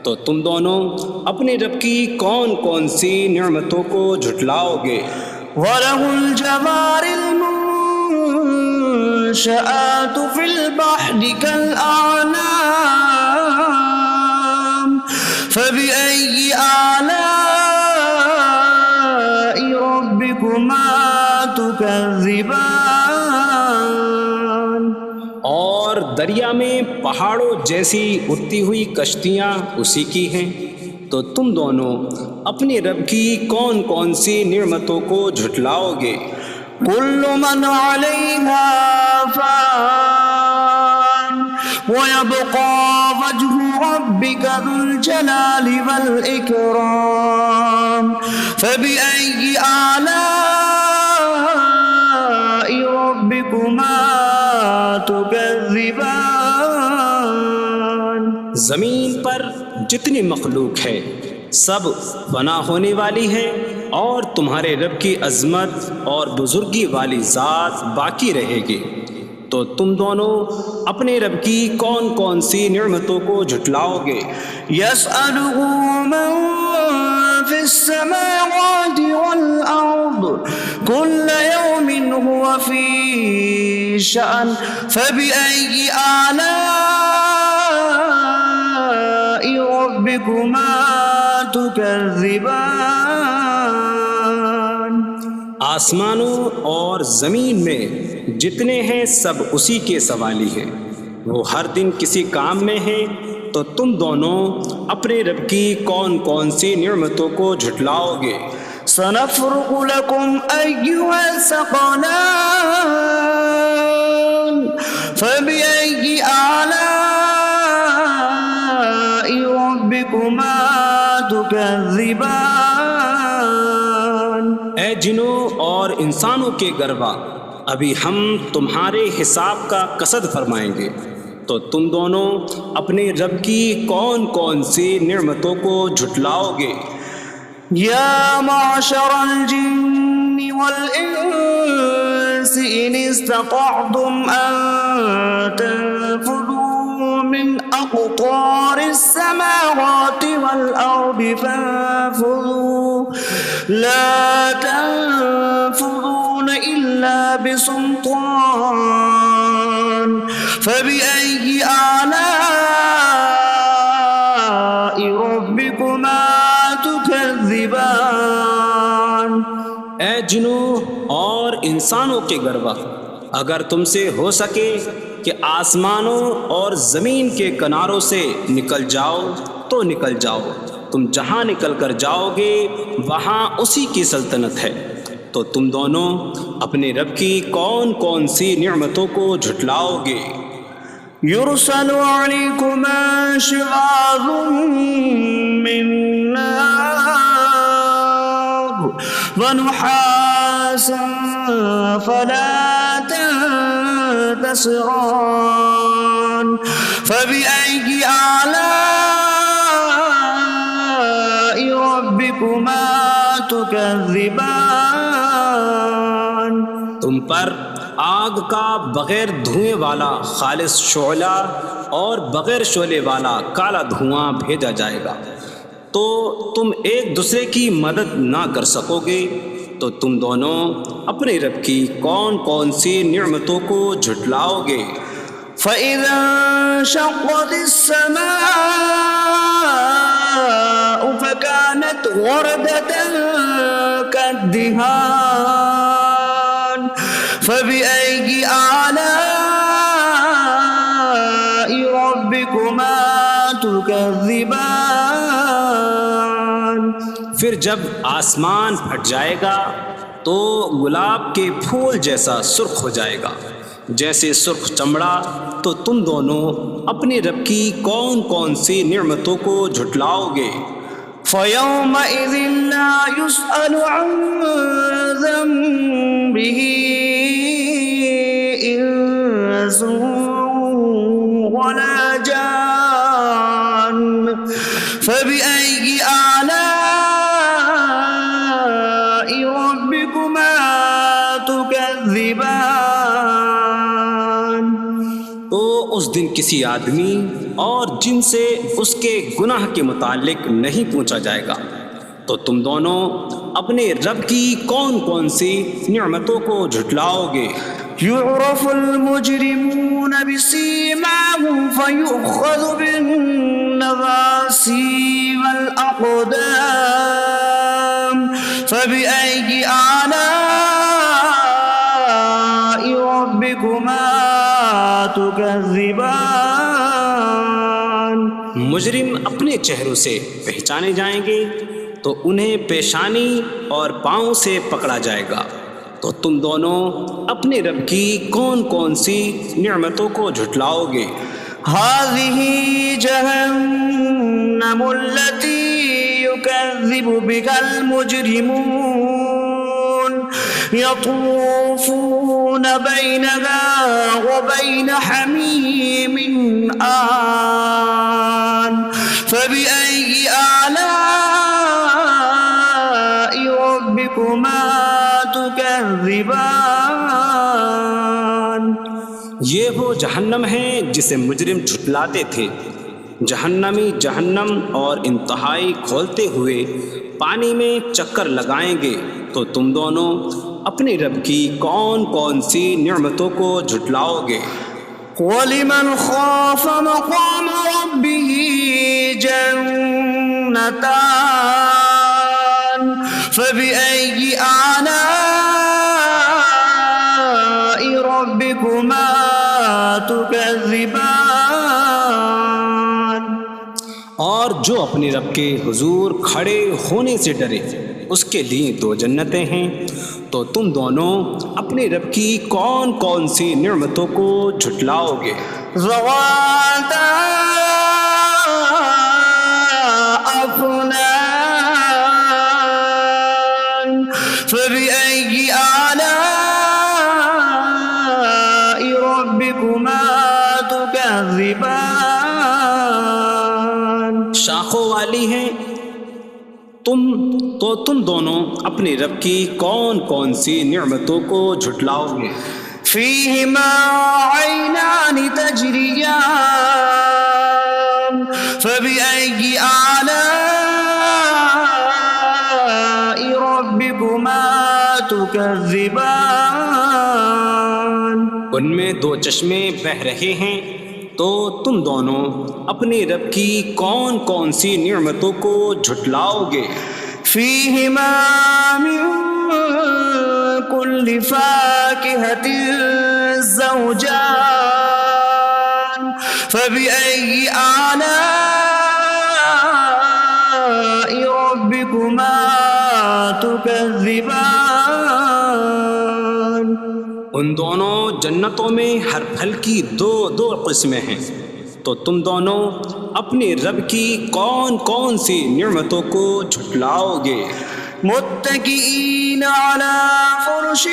تو تم دونوں اپنے رب کی کون کون سی نعمتوں کو جھٹلاؤ گے؟ وَلَهُ الْجَوَارِ الْمُنشَآتُ فِي الْبَحْرِ كَالْأَعْلَامِ فَبِأَيِّ آلَاءِ رَبِّكُمَا تُكَذِّبَانِ. اور دریا میں پہاڑوں جیسی اڑتی ہوئی کشتیاں اسی کی ہیں، تو تم دونوں اپنے رب کی کون کون سی نعمتوں کو جھٹلاؤ گے؟ كل من عليها فان ويبقى وجه ربك ذو الجلال والإكرام. فبأي آلاء ربكما تكذبان. زمین پر جتنی مخلوق ہے سب فنا ہونے والی ہے، اور تمہارے رب کی عظمت اور بزرگی والی ذات باقی رہے گی، تو تم دونوں اپنے رب کی کون کون سی نعمتوں کو جھٹلاؤ گے؟ يسأله من في السماوات والأرض كل يوم هو في شأن. فبأي آلاء ربكما تكذبان. آسمانوں اور زمین میں جتنے ہیں سب اسی کے سوالی ہیں، وہ ہر دن کسی کام میں ہیں، تو تم دونوں اپنے رب کی کون کون سی نعمتوں کو جھٹلاؤ گے؟ سنفرغ لكم أيها الثقلان. فبأي آلاء ربكما تكذبان. اے جنوں اور انسانوں کے گروہ، ابھی ہم تمہارے حساب کا قصد فرمائیں گے، تو تم دونوں اپنے رب کی کون کون سی نعمتوں کو جھٹلاؤ گے؟ يا معشر الجن والإنس إن استطعتم أن تنفذوا من أقطار السماوات والأرض فانفذوا لا تنفذون إلا بسلطان. فبأي آلاء ربكما تكذبان. اے جنوں اور انسانوں کے گروہ، اگر تم سے ہو سکے کہ آسمانوں اور زمین کے کناروں سے نکل جاؤ تو نکل جاؤ، تم جہاں نکل کر جاؤ گے وہاں اسی کی سلطنت ہے، تو تم دونوں اپنے رب کی کون کون سی نعمتوں کو جھٹلاؤ گے؟ يرسل عليكما شواظ من نار ونحاس فلا تنتصران. فبأي آلاء ربكما تكذبان. تم پر آگ کا بغیر دھوئیں والا خالص شعلہ اور بغیر شعلے والا کالا دھواں بھیجا جائے گا، تو تم ایک دوسرے کی مدد نہ کر سکو گے، تو تم دونوں اپنے رب کی کون کون سی نعمتوں کو جھٹلاؤ گے؟ فَإِذَا انشَقَّتِ السَّمَاءُ فَكَانَتْ وَرْدَةً كَالدِّهَانِ. فَبِأَيِّ آلَاءِ رَبِّكُمَا تُكَذِّبَانِ. پھر جب آسمان پھٹ جائے گا تو گلاب کے پھول جیسا سرخ ہو جائے گا، جیسے سرخ چمڑا، تو تم دونوں اپنے رب کی کون کون سی نعمتوں کو جھٹلاؤ گے؟ فيومئذ لا يسأل عن ذنبه إنس ولا جان فبأي آلاء ربكما تكذبان۔ تو اس دن کسی آدمی اور جن سے اس کے گناہ کے متعلق نہیں پوچھا جائے گا۔ تو تم دونوں اپنے رب کی کون کون سی نعمتوں کو جھٹلاؤ گے؟ يعرف المجرمون بسيماهم فيؤخذ بالنواصي والأقدام فبأي آلاء ربكما تكذبان۔ مجرم اپنے چہروں سے پہچانے جائیں گے تو انہیں پیشانی اور پاؤں سے پکڑا جائے گا۔ تو تم دونوں اپنے رب کی کون کون سی نعمتوں کو جھٹلاؤ گے؟ هذه جهنم التي يكذب بها المجرمون يطوفون بينها وبين حميم آن فبأي آلاء ربكما تكذبان۔ یہ وہ جہنم ہے جسے مجرم جھٹلاتے تھے۔ جہنمی جہنم اور انتہائی کھولتے ہوئے پانی میں چکر لگائیں گے۔ تو تم دونوں اپنے رب کی کون کون سی نعمتوں کو جھٹلاؤ گے؟ وَلِمَنْ خَافَ مَقَامَ رَبِّهِ جَنَّتَانِ فَبِأَيِّ آلَاءِ رَبِّكُمَا تُكَذِّبَانِ۔ اور جو اپنے رب کے حضور کھڑے ہونے سے ڈرے اس کے لیے دو جنتیں ہیں۔ تو تم دونوں اپنے رب کی کون کون سی نعمتوں کو جھٹلاؤ گے؟ ذواتا أفنان فبأي آلاء ربكما تكذبان۔ شاخوں والی ہیں۔ تم دونوں اپنے رب کی کون کون سی نعمتوں کو جھٹلاؤ گے؟ فيهما عينان تجريان فبأي آلاء ربكما تكذبان۔ ان میں دو چشمے بہہ رہے ہیں۔ تو تم دونوں اپنے رب کی کون کون سی نعمتوں کو جھٹلاؤ گے؟ فيهما من كل فاكهة زوجان فبأي آلاء ربكما تكذبان۔ ان دونوں جنتوں میں ہر پھل کی دو قسمیں ہیں۔ تو تم دونوں اپنے رب کی کون کون سی نعمتوں کو جھٹلاؤ گے؟ متكئين على فرش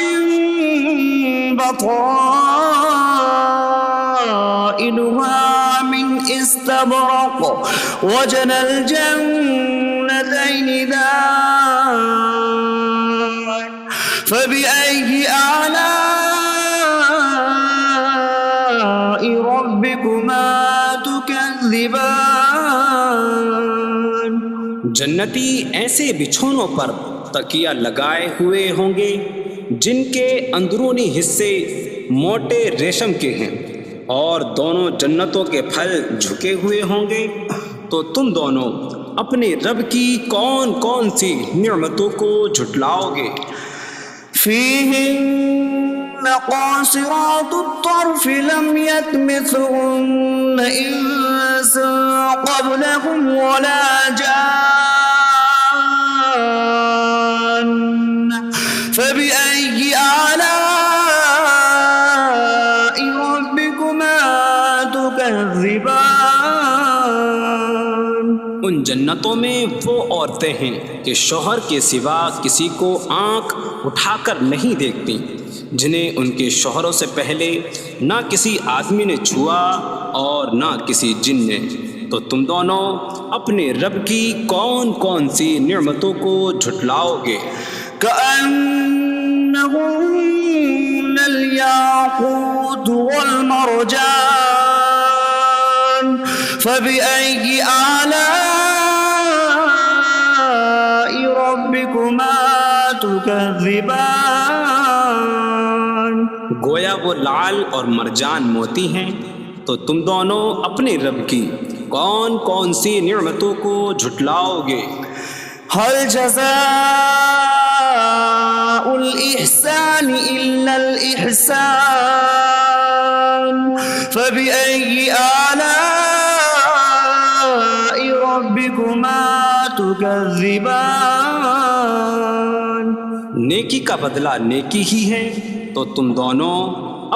بطائنها من استبرق وجنى الجنتين دان فبأي آلاء ربكما تكذبان۔ جنتی ایسے بچھونوں پر تکیہ لگائے ہوئے ہوں گے جن کے اندرونی حصے موٹے ریشم کے ہیں، اور دونوں جنتوں کے پھل جھکے ہوئے ہوں گے۔ تو تم دونوں اپنے رب کی کون کون سی نعمتوں کو جھٹلاؤ گے؟ فيهن قاصرات الطرف لم يطمثهن إنس قبلهم ولا جان فبأي آلاء الرحمن. ان جنتوں میں وہ عورتیں ہیں کہ شوہر کے سوا کسی کو آنکھ اٹھا کر نہیں دیکھتی، جنہیں ان کے شوہروں سے پہلے نہ کسی آدمی نے چھوا اور نہ کسی جن نے. تو تم دونوں اپنے رب کی کون کون سی نعمتوں کو جھٹلاؤ گے؟ كأنهن الياقوت والمرجان فبأي آلاء ربكما تكذبان. گویا وہ لعل اور مرجان موتی ہیں. تو تم دونوں اپنے رب کی کون کون سی نعمتوں کو جھٹلاؤ گے؟ هل جزاء الإحسان إلا الإحسان فبأي آلاء ربكما تكذبان. نیکی کا بدلہ نیکی ہی ہے. تو تم دونوں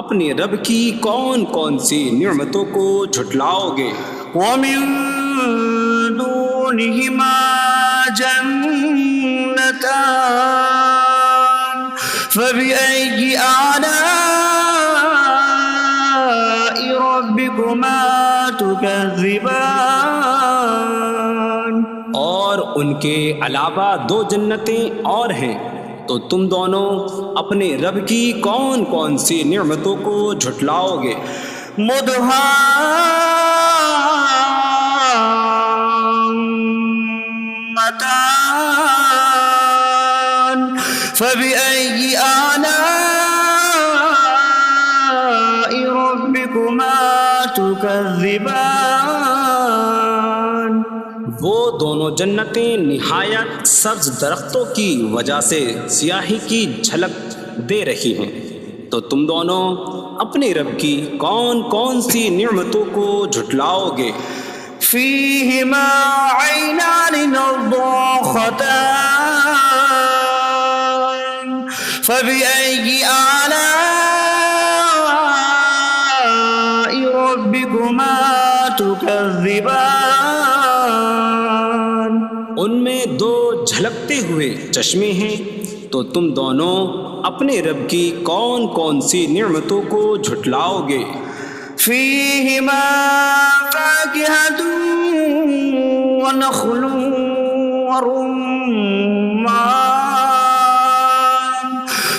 اپنے رب کی کون کون سی نعمتوں کو جھٹلاؤ گے؟ ومن دونهما جنتان فبأي آلاء ربكما تكذبان. اور ان کے علاوہ دو جنتیں اور ہیں. تو تم دونوں اپنے رب کی کون کون سی نعمتوں کو جھٹلاؤ گے؟ مدهامتان فبأي آلاء ربكما تكذبان. وہ دونوں جنتیں نہایت سبز درختوں کی وجہ سے سیاہی کی جھلک دے رہی ہیں. تو تم دونوں اپنے رب کی کون کون سی نعمتوں کو جھٹلاؤ گے؟ فيهما عينان نضاختان فبأي آلاء ربكما تكذبان. ان میں دو جھلکتے ہوئے چشمے ہیں. تو تم دونوں اپنے رب کی کون کون سی نعمتوں کو جھٹلاؤ گے؟ فيهما فاكهة ونخل ورمان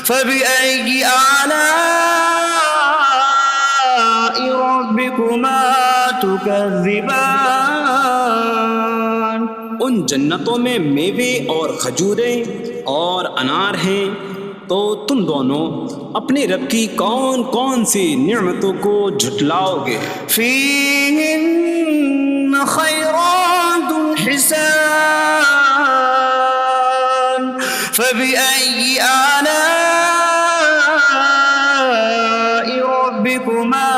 فبأي آلاء ربكما تكذبان. ان جنتوں میں میوے اور کھجوریں اور انار ہیں. تو تم دونوں اپنے رب کی کون کون سی نعمتوں کو جھٹلاؤ گے؟ فيهن خيرات حسان فبأي آلاء ربكما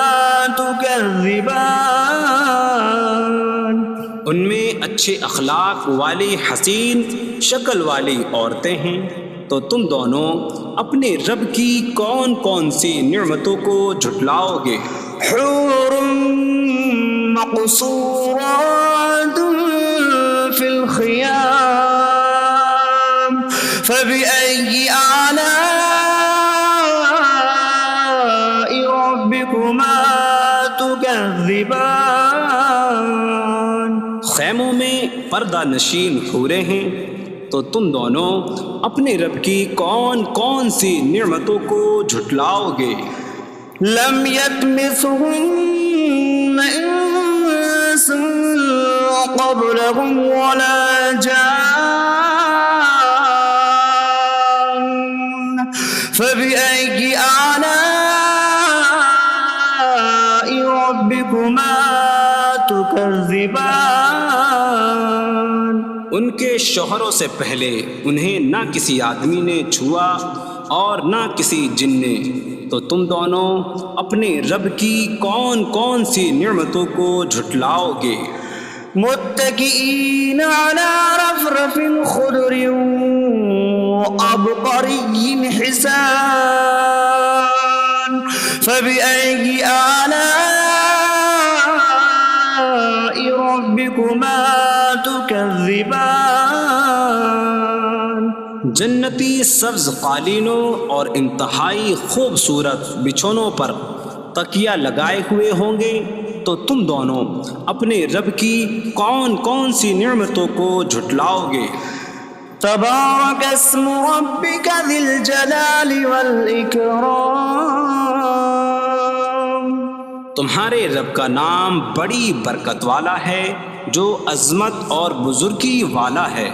تكذبان. ان میں اچھے اخلاق والی حسین شکل والی عورتیں ہیں. تو تم دونوں اپنے رب کی کون کون سی نعمتوں کو جھٹلاؤ گے؟ حور مقصورات في الخيام فبأي آلاء ربكما تكذبان. خیموں میں پردہ نشین حوریں ہیں. تو تم دونوں اپنے رب کی کون کون سی نعمتوں کو جھٹلاؤ گے؟ لم يطمثهن انس قبلهم ولا جان فبأي آلاء ربكما تكذبان. ان کے شوہروں سے پہلے انہیں نہ کسی آدمی نے چھوا اور نہ کسی جن نے. تو تم دونوں اپنے رب کی کون کون سی نعمتوں کو جھٹلاؤ گے؟ متكئين على رفرف خضر وعبقري حسان فبأي آلاء ربكما تكذبان جنتی سبز قالینوں اور انتہائی خوبصورت بچھونوں پر تکیہ لگائے ہوئے ہوں گے، تو تم دونوں اپنے رب کی کون کون سی نعمتوں کو جھٹلاؤ گے؟ تبارك اسم ربك ذي الجلال والإكرام تمہارے رب کا نام بڑی برکت والا ہے، جو عظمت اور بزرگی والا ہے۔